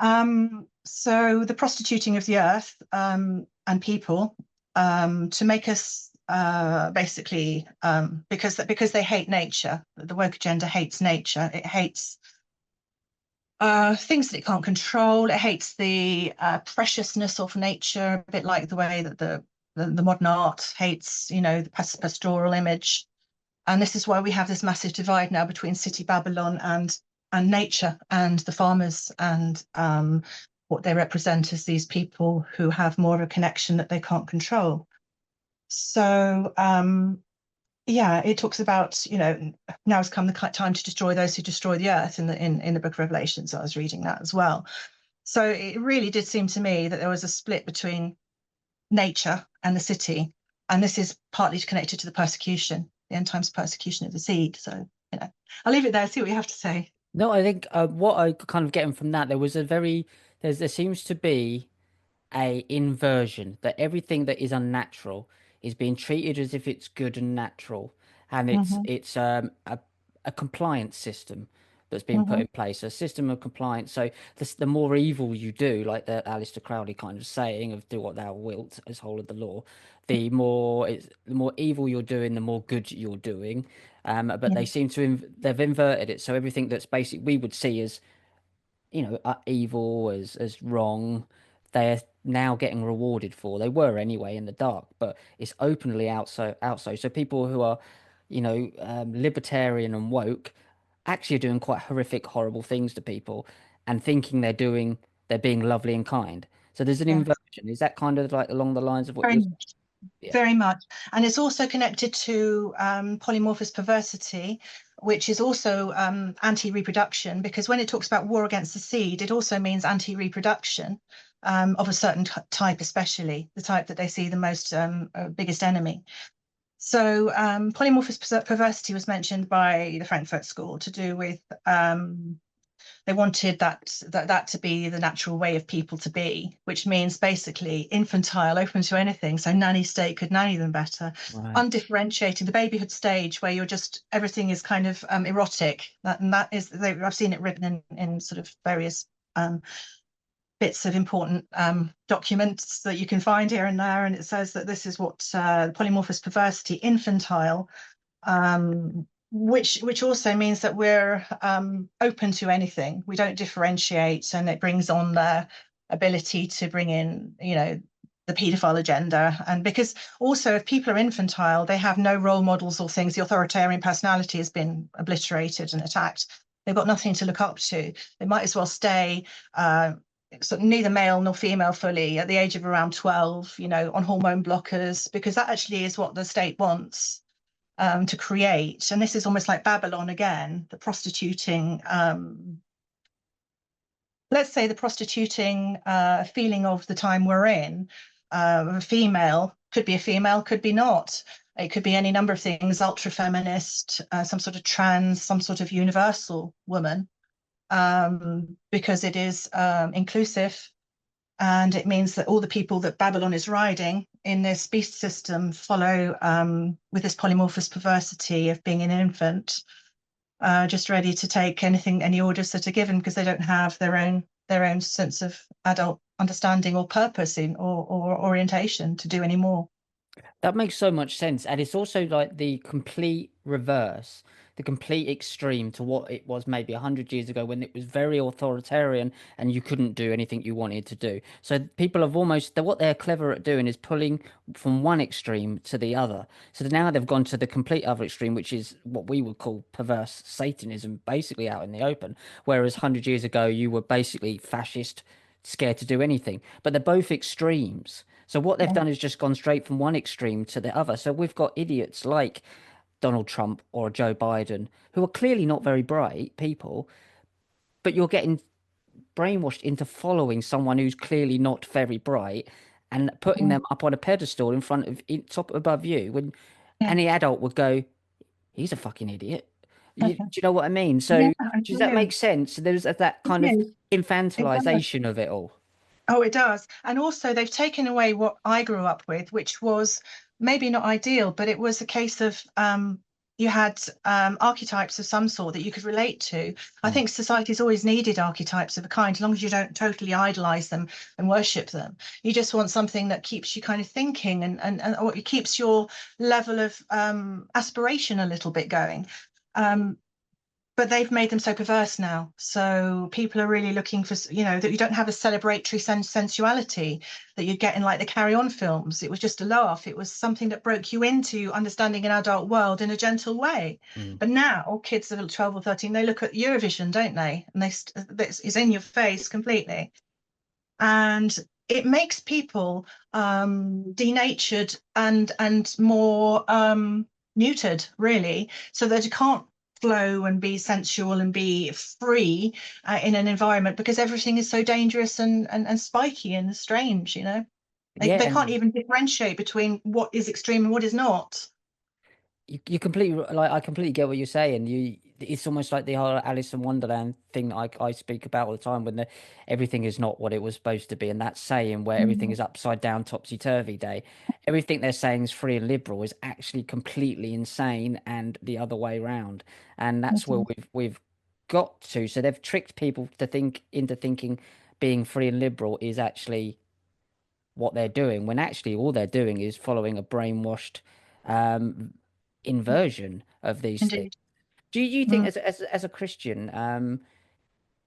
So the prostituting of the earth and people to make us basically because they hate nature. The woke agenda hates nature. It hates things that it can't control. It hates the preciousness of nature, a bit like the way that the modern art hates, the pastoral image. And this is why we have this massive divide now between city Babylon and nature and the farmers and what they represent as these people who have more of a connection that they can't control. So yeah, it talks about, now has come the time to destroy those who destroy the earth in the book of Revelation. So I was reading that as well. So it really did seem to me that there was a split between nature and the city. And this is partly connected to the persecution, the end times persecution of the seed. So, I'll leave it there, see what you have to say. No, I think what I kind of getting from that, there seems to be a inversion that everything that is unnatural is being treated as if it's good and natural, and Hmm. a compliance system that's been put Hmm. in place, a system of compliance. So the more evil you do, like the Aleister Crowley kind of saying of "do what thou wilt" as whole of the law, the more evil you're doing, the more good you're doing. But Yeah. they seem to they've inverted it, so everything that's basic we would see as evil, as wrong, they're now getting rewarded for. They were anyway in the dark, but it's openly out. So people who are, libertarian and woke, actually are doing quite horrific, horrible things to people, and thinking they're being lovely and kind. So there's an Yeah. inversion. Is that kind of like along the lines of what Very you're? much. Yeah. Very much. And it's also connected to polymorphous perversity, which is also anti-reproduction, because when it talks about war against the seed, it also means anti-reproduction of a certain type, especially the type that they see the most biggest enemy. So polymorphous perversity was mentioned by the Frankfurt School to do with they wanted that to be the natural way of people to be, which means basically infantile, open to anything. So nanny state could nanny them better, Right. undifferentiating the babyhood stage where you're just everything is kind of erotic. And that is I've seen it written in sort of various bits of important documents that you can find here and there, and it says that this is what polymorphous perversity, infantile, which also means that we're open to anything. We don't differentiate, and it brings on their ability to bring in, the paedophile agenda. And because also, if people are infantile, they have no role models or things. The authoritarian personality has been obliterated and attacked. They've got nothing to look up to. They might as well stay. Sort of neither male nor female fully at the age of around 12, on hormone blockers, because that actually is what the state wants to create. And this is almost like Babylon again, the prostituting, let's say the prostituting feeling of the time we're in. A female could be a female, could be not. It could be any number of things, ultra feminist, some sort of trans, some sort of universal woman, because it is inclusive. And it means that all the people that Babylon is riding in this beast system follow with this polymorphous perversity of being an infant, just ready to take any orders that are given because they don't have their own sense of adult understanding or purpose or orientation to do any more. That makes so much sense. And it's also like the complete reverse, the complete extreme to what it was maybe 100 years ago when it was very authoritarian and you couldn't do anything you wanted to do. So people have what they're clever at doing is pulling from one extreme to the other. So now they've gone to the complete other extreme, which is what we would call perverse Satanism, basically out in the open. Whereas 100 years ago, you were basically fascist, scared to do anything. But they're both extremes. So what they've Yeah. done is just gone straight from one extreme to the other. So we've got idiots like Donald Trump or Joe Biden who are clearly not very bright people, but you're getting brainwashed into following someone who's clearly not very bright and putting Mm. them up on a pedestal in front of top above you when Yeah. any adult would go, he's a fucking idiot. Do Okay. you know what I mean? Yeah, So I does that make do. sense? There's that It kind of is. It does. infantilization of it all. Oh, it does. And also, they've taken away what I grew up with, which was maybe not ideal, but it was a case of you had archetypes of some sort that you could relate to. I Mm. think society's always needed archetypes of a kind, as long as you don't totally idolize them and worship them. You just want something that keeps you kind of thinking or it keeps your level of aspiration a little bit going. Um, but they've made them so perverse now. So people are really looking for, that you don't have a celebratory sensuality that you get in like the Carry On films. It was just a laugh. It was something that broke you into understanding an adult world in a gentle way. Mm. But now kids that are 12 or 13, they look at Eurovision, don't they? And it's in your face completely. And it makes people denatured and more muted, really, so that you can't flow and be sensual and be free in an environment because everything is so dangerous and spiky and strange. Yeah, They can't and even differentiate between what is extreme and what is not. you completely like I completely get what you're saying. It's almost like the whole Alice in Wonderland thing that I speak about all the time when everything is not what it was supposed to be, and that saying where everything Mm. is upside down, topsy turvy day. Everything they're saying is free and liberal is actually completely insane and the other way round, and that's where we've got to. So they've tricked people to think into thinking being free and liberal is actually what they're doing, when actually all they're doing is following a brainwashed um, inversion of these things. Indeed. Do you think, Mm. as a Christian,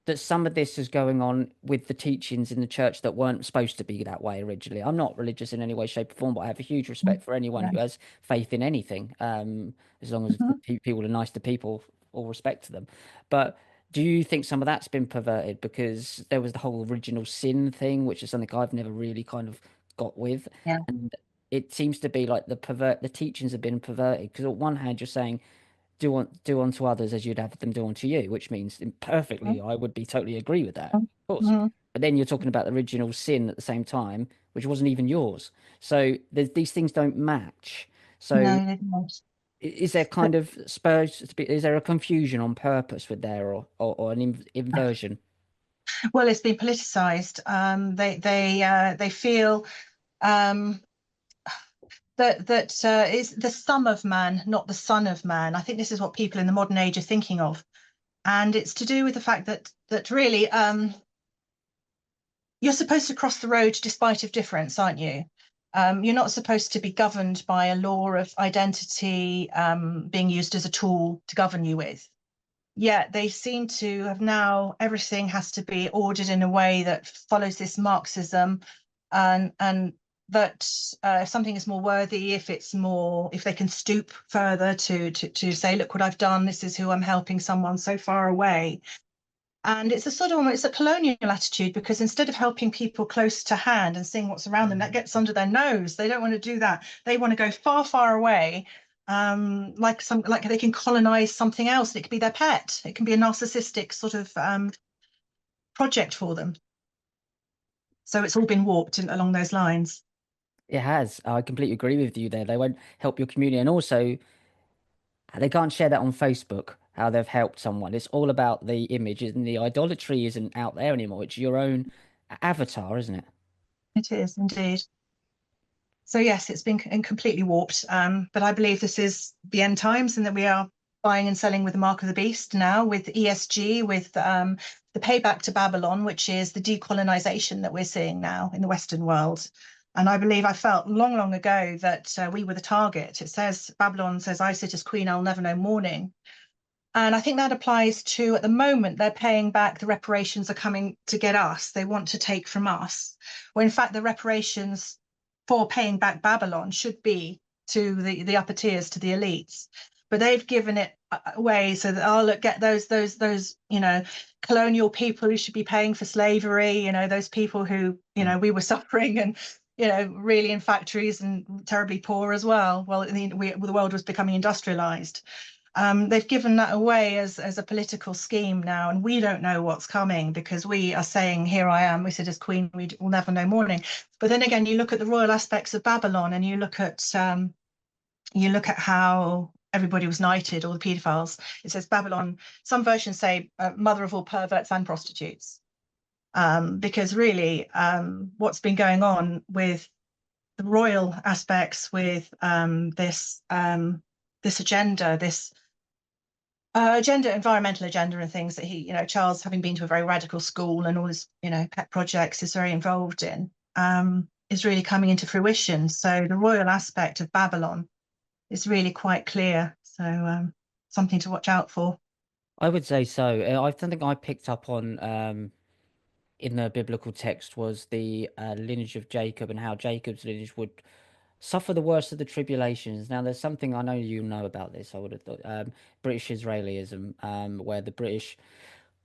that some of this is going on with the teachings in the church that weren't supposed to be that way originally? I'm not religious in any way, shape, or form, but I have a huge Mm. respect for anyone Yeah. who has faith in anything, as long as the Mhm. people are nice to people, all respect to them. But do you think some of that's been perverted? Because there was the whole original sin thing, which is something I've never really kind of got with, Yeah. and it seems to be like the teachings have been perverted. Because on one hand, you're saying do unto others as you'd have them do unto you, which means Mm. perfectly, I would be totally agree with that, Mm. of course. Mhm. But then you're talking about the original sin at the same time, which wasn't even yours. So these things don't match. So No, they don't. is there But kind of supposed to be, is there a confusion on purpose with there or an inversion? well, it's been politicized. They feel um, that it's the sum of man, not the son of man. I think this is what people in the modern age are thinking of, and it's to do with the fact that really you're supposed to cross the road despite of difference, aren't you? You're not supposed to be governed by a law of identity being used as a tool to govern you with. Yet they seem to have now everything has to be ordered in a way that follows this Marxism, and that if something is more worthy, if they can stoop further to say, look what I've done, this is who I'm helping, someone so far away. And it's a sort of it's a colonial attitude because instead of helping people close to hand and seeing what's around them, that gets under their nose. They don't want to do that. They want to go far, far away, like they can colonize something else. And it could be their pet. It can be a narcissistic sort of project for them. So it's all been warped along those lines. It has. I completely agree with you there. They won't help your community. And also, they can't share that on Facebook, how they've helped someone. It's all about the image, and the idolatry isn't out there anymore. It's your own avatar, isn't it? It is indeed. So yes, it's been completely warped. But I believe this is the end times, and that we are buying and selling with the mark of the beast now, with ESG, with the payback to Babylon, which is the decolonization that we're seeing now in the Western world. And I believe I felt long, long ago that we were the target. It says Babylon says, "I sit as queen, I'll never know mourning." And I think that applies to, at the moment, they're paying back, the reparations are coming to get us. They want to take from us. When in fact, the reparations for paying back Babylon should be to the upper tiers, to the elites. But they've given it away so that, oh, look, get those, colonial people who should be paying for slavery, those people who, Mm. we were suffering and, really in factories and terribly poor as well. Well, the world was becoming industrialized. They've given that away as a political scheme now, and we don't know what's coming because we are saying, "Here I am." We said, "As queen, we will never know mourning." But then again, you look at the royal aspects of Babylon, and you look at how everybody was knighted, all the paedophiles. It says Babylon. Some versions say mother of all perverts and prostitutes, because really, what's been going on with the royal aspects, with this agenda, this agenda, environmental agenda, and things that Charles, having been to a very radical school and all his, pet projects, is very involved in, is really coming into fruition. So the royal aspect of Babylon is really quite clear. So something to watch out for. I would say so. I think I picked up on in the biblical text was the lineage of Jacob and how Jacob's lineage would suffer the worst of the tribulations. Now, there's something I know you know about this. I would have thought British Israelism, where the British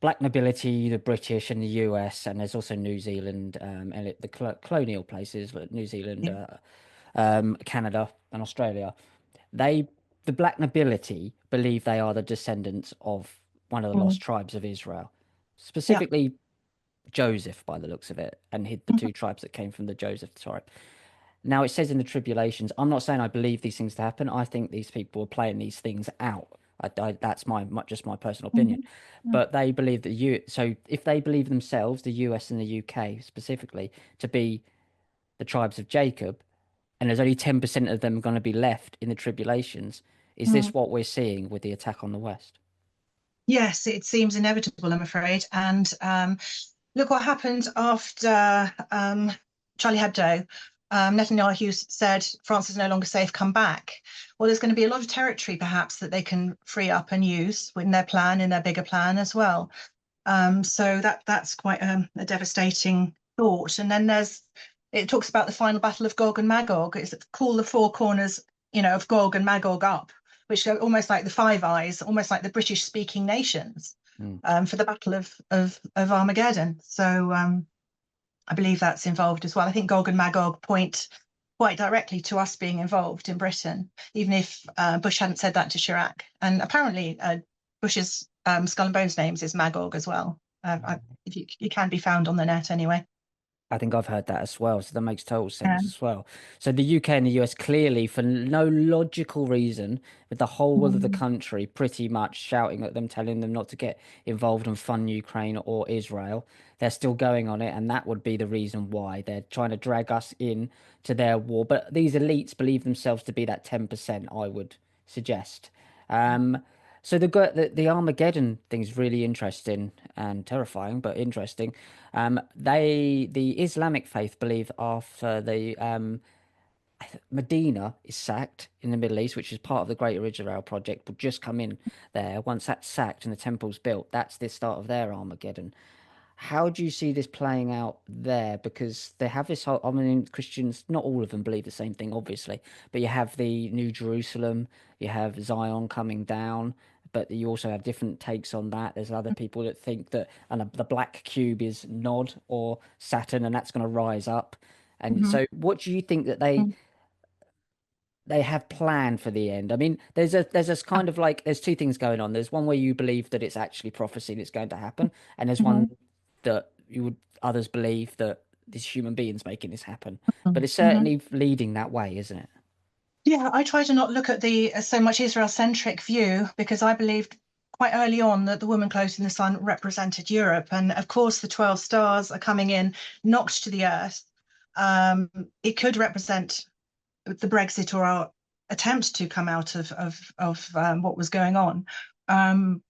black nobility, the British and the US, and there's also New Zealand and the colonial places like New Zealand, Yeah. Canada, and Australia. They, the black nobility, believe they are the descendants of one of the Mm. lost tribes of Israel, Yeah. specifically Joseph, by the looks of it, and hid the Mhm. two tribes that came from the Joseph tribe. Now it says in the tribulations. I'm not saying I believe these things to happen. I think these people are playing these things out. That's just my personal opinion. Mhm. Mm. But they believe that you. So if they believe themselves, the US and the UK specifically, to be the tribes of Jacob, and there's only 10% of them going to be left in the tribulations, is this Mm. what we're seeing with the attack on the West? Yes, it seems inevitable, I'm afraid. And look what happened after Charlie Hebdo. Netanyahu said France is no longer safe, come back. Well, there's going to be a lot of territory perhaps that they can free up and use in their plan, in their bigger plan as well. So that's quite a devastating thought. And then it talks about the final battle of Gog and Magog. It's call the four corners, of Gog and Magog up, which go almost like the Five Eyes, almost like the British speaking nations, Mm. for the Battle of Armageddon. So I believe that's involved as well. I think Gog and Magog point quite directly to us being involved in Britain, even if Bush hadn't said that to Chirac. And apparently, Bush's Skull and Bones names is Magog as well. If you can be found on the net anyway. I think I've heard that as well, so that makes total Yeah. sense as well. So the UK and the US clearly, for no logical reason, with the whole of the Mm. country pretty much shouting at them, telling them not to get involved and fund Ukraine or Israel, they're still going on it, and that would be the reason why they're trying to drag us in to their war. But these elites believe themselves to be that 10%, I would suggest. So the Armageddon thing's really interesting and terrifying, but interesting. The Islamic faith believe after the Medina is sacked in the Middle East, which is part of the Greater Israel project, will just come in there. Once that's sacked and the temple's built, that's the start of their Armageddon. How do you see this playing out there? Because they have this whole, I mean, Christians, not all of them believe the same thing, obviously, but you have the New Jerusalem, you have Zion coming down, but you also have different takes on that. There's other people that think that the black cube is Nod or Saturn, and that's going to rise up. And Mhm. so, what do you think that Mhm. they have planned for the end? I mean, there's this kind of like there's two things going on. There's one where you believe that it's actually prophecy and it's going to happen, and there's one Mhm. that you would others believe that this human beings making this happen. But Mhm. it's Mhm. certainly leading that way, isn't it? Yeah, I try to not look at the so much Israel-centric view because I believed quite early on that the woman clothed in the sun represented Europe, and of course the 12 stars are coming in, knocked to the earth. Um, it could represent the Brexit or our attempt to come out of what was going on. Um,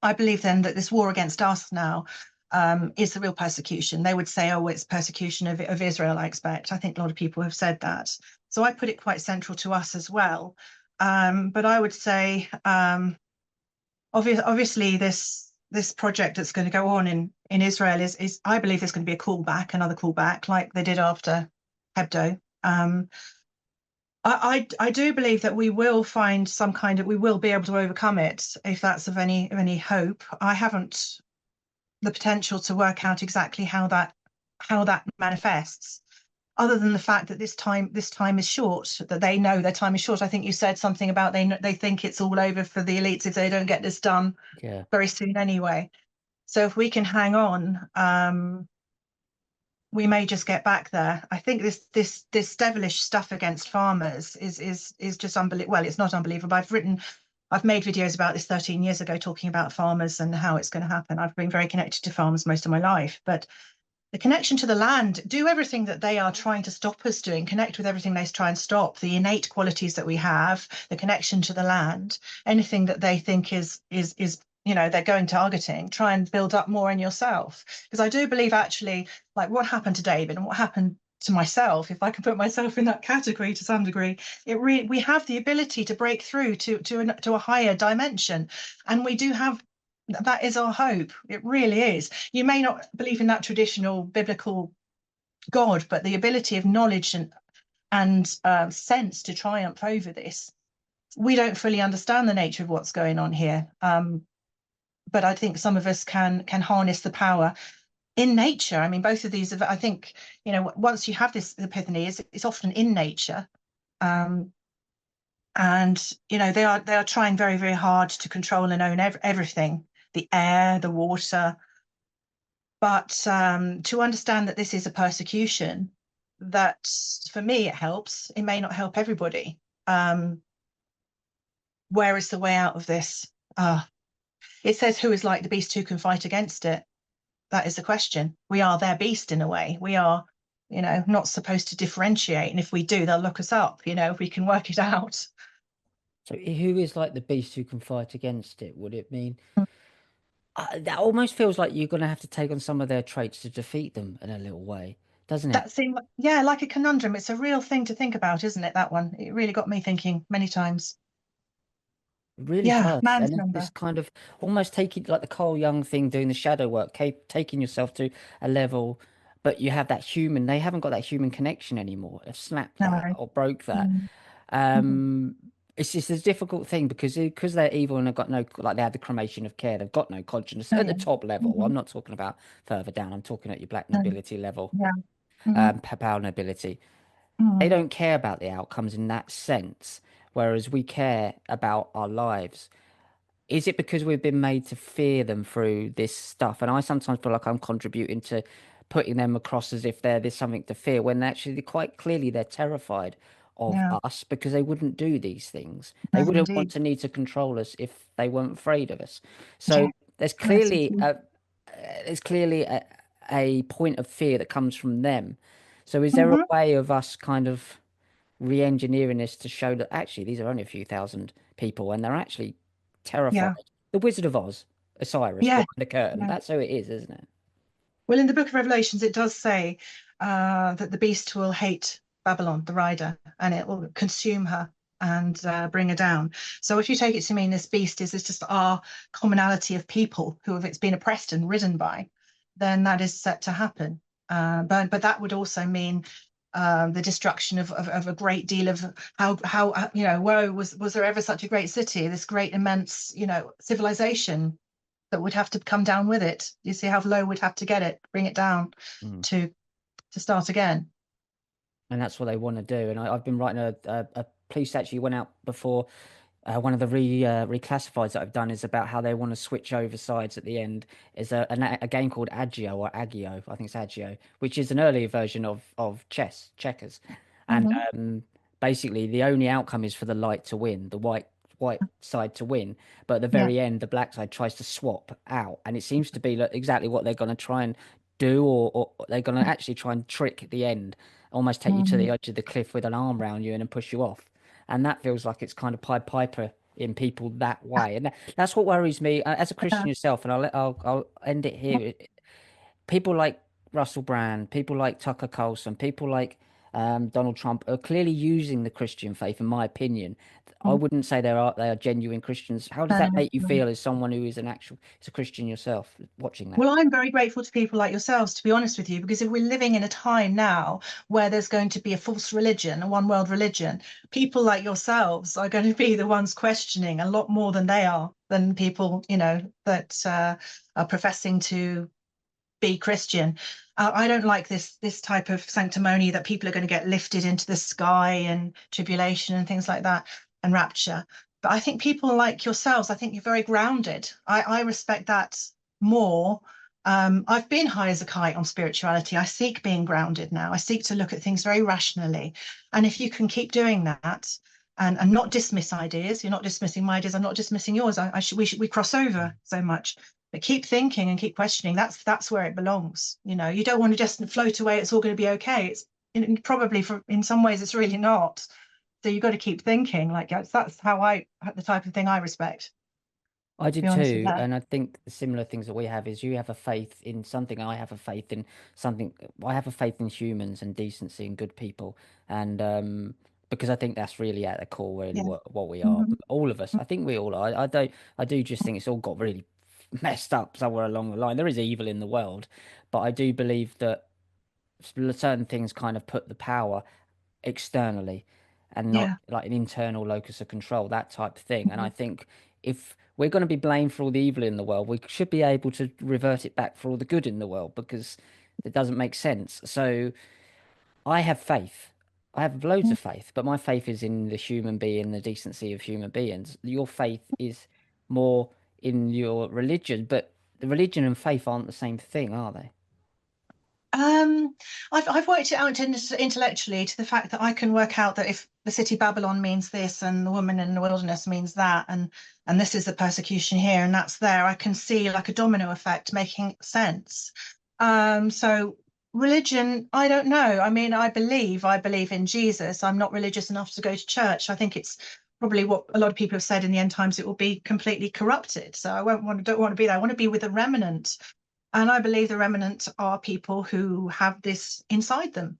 I believe then that this war against us now is the real persecution. They would say, oh, it's persecution of Israel, I expect. I think a lot of people have said that. So I put it quite central to us as well. But I would say, obviously, this project that's going to go on in Israel is I believe there's going to be a callback, another callback, like they did after Hebdo. I do believe that we will find some kind of we will be able to overcome it if that's of any hope. I haven't the potential to work out exactly how that manifests, other than the fact that this time is short, that they know their time is short. I think you said something about they think it's all over for the elites if they don't get this done Yeah. very soon anyway. So if we can hang on, we may just get back there. I think this devilish stuff against farmers is just unbelievable. Well, it's not unbelievable. I've made videos about this 13 years ago talking about farmers and how it's going to happen. I've been very connected to farmers most of my life, but the connection to the land, do everything that they are trying to stop us doing, connect with everything they try and stop, the innate qualities that we have, the connection to the land, anything that they think is they're going targeting, try and build up more in yourself. Because I do believe actually, like what happened to David and what happened to myself, if I can put myself in that category to some degree, we have the ability to break through to a higher dimension, and we do have that is our hope. It really is. You may not believe in that traditional biblical God, but the ability of knowledge and sense to triumph over this. We don't fully understand the nature of what's going on here, but I think some of us can harness the power in nature. I mean, both of these. I think once you have this epiphany, it's often in nature. Um, and they are trying very very hard to control and own everything, the air, the water, but to understand that this is a persecution, that for me it helps. It may not help everybody. Um, where is the way out of this? It says, "Who is like the beast who can fight against it?" That is the question. We are their beast in a way. We are, not supposed to differentiate. And if we do, they'll look us up, if we can work it out. So who is like the beast who can fight against it? Would it mean that almost feels like you're going to have to take on some of their traits to defeat them in a little way, doesn't it? That seemed, yeah, like a conundrum. It's a real thing to think about, isn't it? That one. It really got me thinking many times. It really Yeah, does. man's And it's this number. kind of almost taking like the Carl Jung thing, doing the shadow work, taking yourself to a level, but you have that human, they haven't got that human connection anymore. They've snapped No. that or broke that. Mm. Mm. Um, it's just a difficult thing because they're evil and they've got no, like they have the cremation of care, they've got no conscience Oh, at the yeah. top level. Hmm. I'm not talking about further down, I'm talking at your black No. nobility level, Yeah. Hmm. power nobility. They Mm. don't care about the outcomes in that sense, whereas we care about our lives. Is it because we've been made to fear them through this stuff? And I sometimes feel like I'm contributing to putting them across as if there's something to fear, when actually quite clearly they're terrified of Yeah. us because they wouldn't do these things. They No, wouldn't want indeed. to need to control us if they weren't afraid of us. So Yeah. there's Yes, clearly indeed. a point of fear that comes from them. So is there a Hmm. way of us kind of re-engineering this to show that actually these are only a few thousand people and they're actually Yeah. terrified? The Wizard of Oz, Osiris Yeah. behind the curtain. Yeah. That's who it is, isn't it? Well, in the book of Revelations, it does say that the beast will hate Babylon, the rider, and it will consume her and bring her down. So if you take it to mean this beast is just our commonality of people who have it's been oppressed and ridden by, then that is set to happen. But that would also mean the destruction of a great deal of how whoa, was there ever such a great city, this great immense civilization that would have to come down with it. You see how low we'd have to get it, bring it down Mm. to start again. And that's what they want to do. And I've been writing a piece actually went out before. One of the reclassifieds that I've done is about how they want to switch over sides at the end. Is a game called Agio or Agio, I think it's Agio, which is an earlier version of checkers, and Hmm. basically the only outcome is for the light to win, the white side to win. But at the Yeah. very end, the black side tries to swap out, and it seems to be like exactly what they're going to try and do, or they're going to actually try and trick at the end, almost take you to the Mm. edge of the cliff with an arm around you and then push you off. And that feels like it's kind of Pied Piper in people that way, and that's what worries me as a Christian Yeah. yourself. And I'll end it here. People like Russell Brand, people like Tucker Carlson, people like Donald Trump are clearly using the Christian faith. In my opinion, I Mm. wouldn't say they are genuine Christians. How does No, that make you no. feel as someone who is a Christian yourself watching that? Well, I'm very grateful to people like yourselves, to be honest with you, because if we're living in a time now where there's going to be a false religion, a one world religion, people like yourselves are going to be the ones questioning a lot more than they are, than people, that are professing to be Christian. I don't like this type of sanctimony that people are going to get lifted into the sky and tribulation and things like that and rapture. But I think people like yourselves, I think you're very grounded. I respect that more. I've been high as a kite on spirituality. I seek being grounded now. I seek to look at things very rationally. And if you can keep doing that and not dismiss ideas, you're not dismissing my ideas, I'm not dismissing yours. We cross over so much. But keep thinking and keep questioning. That's where it belongs. You don't want to just float away. It's all going to be okay. It's probably in some ways it's really not. So you've got to keep thinking. Like that's how the type of thing I respect. I To be did honest with too, that. and I think the similar things that we have is you have a faith in something, I have a faith in something. I have a faith in humans and decency and good people, and because I think that's really at the core, really Yeah. what we are, Mhm. all of us. I think we all are. I do just think it's all got really messed up somewhere along the line. There is evil in the world, but I do believe that certain things kind of put the power externally and not Yeah. like an internal locus of control, that type of thing. And I Mhm. think if we're going to be blamed for all the evil in the world, we should be able to revert it back for all the good in the world because it doesn't make sense. So I have faith. I have loads of faith, but my faith is in the human being, the decency of human beings. Your faith is more in your religion, but the religion and faith aren't the same thing, are they? Um, I've worked it out intellectually to the fact that I can work out that if the city Babylon means this and the woman in the wilderness means that, and this is the persecution here and that's there, I can see like a domino effect making sense. So religion, I don't know. I mean, I believe in Jesus. I'm not religious enough to go to church. I think it's probably what a lot of people have said in the end times. It will be completely corrupted. So don't want to be there. I want to be with the remnant, and I believe the remnant are people who have this inside them.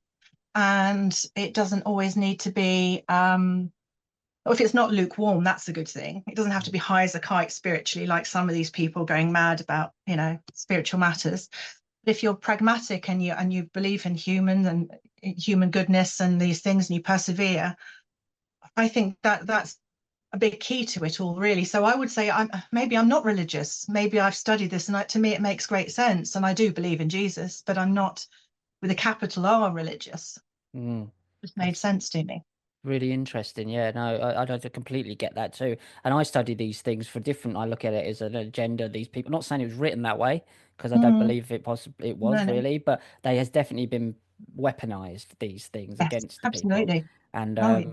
And it doesn't always need to be, if it's not lukewarm, that's a good thing. It doesn't have to be high as a kite spiritually, like some of these people going mad about, spiritual matters. But if you're pragmatic and you believe in humans and human goodness and these things and you persevere, I think that's a big key to it all, really. So I would say I'm not religious. Maybe I've studied this, and to me it makes great sense. And I do believe in Jesus, but I'm not with a capital R religious. Mm. It just made sense to me. Really interesting. Yeah, no, I completely get that too. And I study these things for different. I look at it as an agenda. These people, not saying it was written that way, because I don't Mm, believe it possibly it no, was no. really, but they has definitely been weaponized, these things Yes, against the people. absolutely. And Oh, yeah.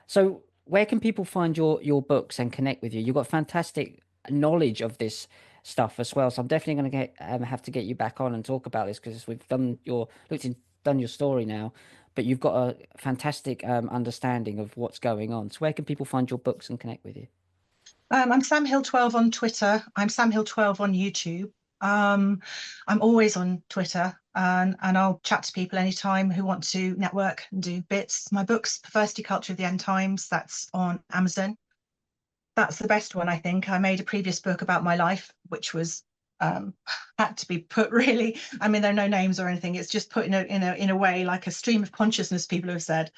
so where can people find your books and connect with you? You've got fantastic knowledge of this stuff as well. So I'm definitely going to have to get you back on and talk about this, because we've done your story now, but you've got a fantastic understanding of what's going on. So where can people find your books and connect with you? I'm Sam Hill 12 on Twitter. I'm Sam Hill 12 on YouTube. Um, I'm always on Twitter, and I'll chat to people anytime who want to network and do bits. My book's Perversity Culture of the End Times. That's on Amazon. That's the best one, I think. I made a previous book about my life, which was had to be put really. I mean, there are no names or anything. It's just put in a way like a stream of consciousness. People have said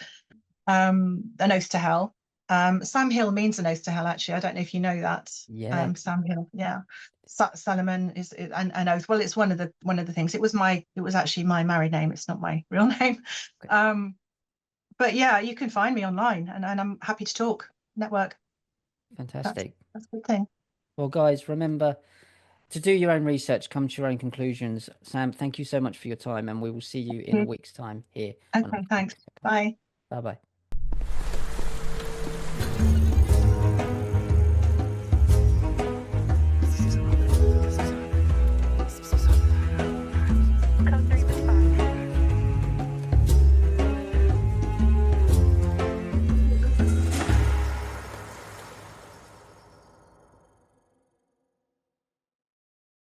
an oath to hell. Sam Hill means an oath to hell. Actually, I don't know if you know that. Yeah. Sam Hill, yeah. Solomon is an oath. Well, it's one of the things. It was actually my married name. It's not my real name. Okay. Um, but yeah, you can find me online, and I'm happy to talk. Network. That's Fantastic. that's a good thing. Well, guys, remember to do your own research, come to your own conclusions. Sam, thank you so much for your time, and we will see you in a week's time here on Okay, Ickonic. thanks. Bye. Bye bye.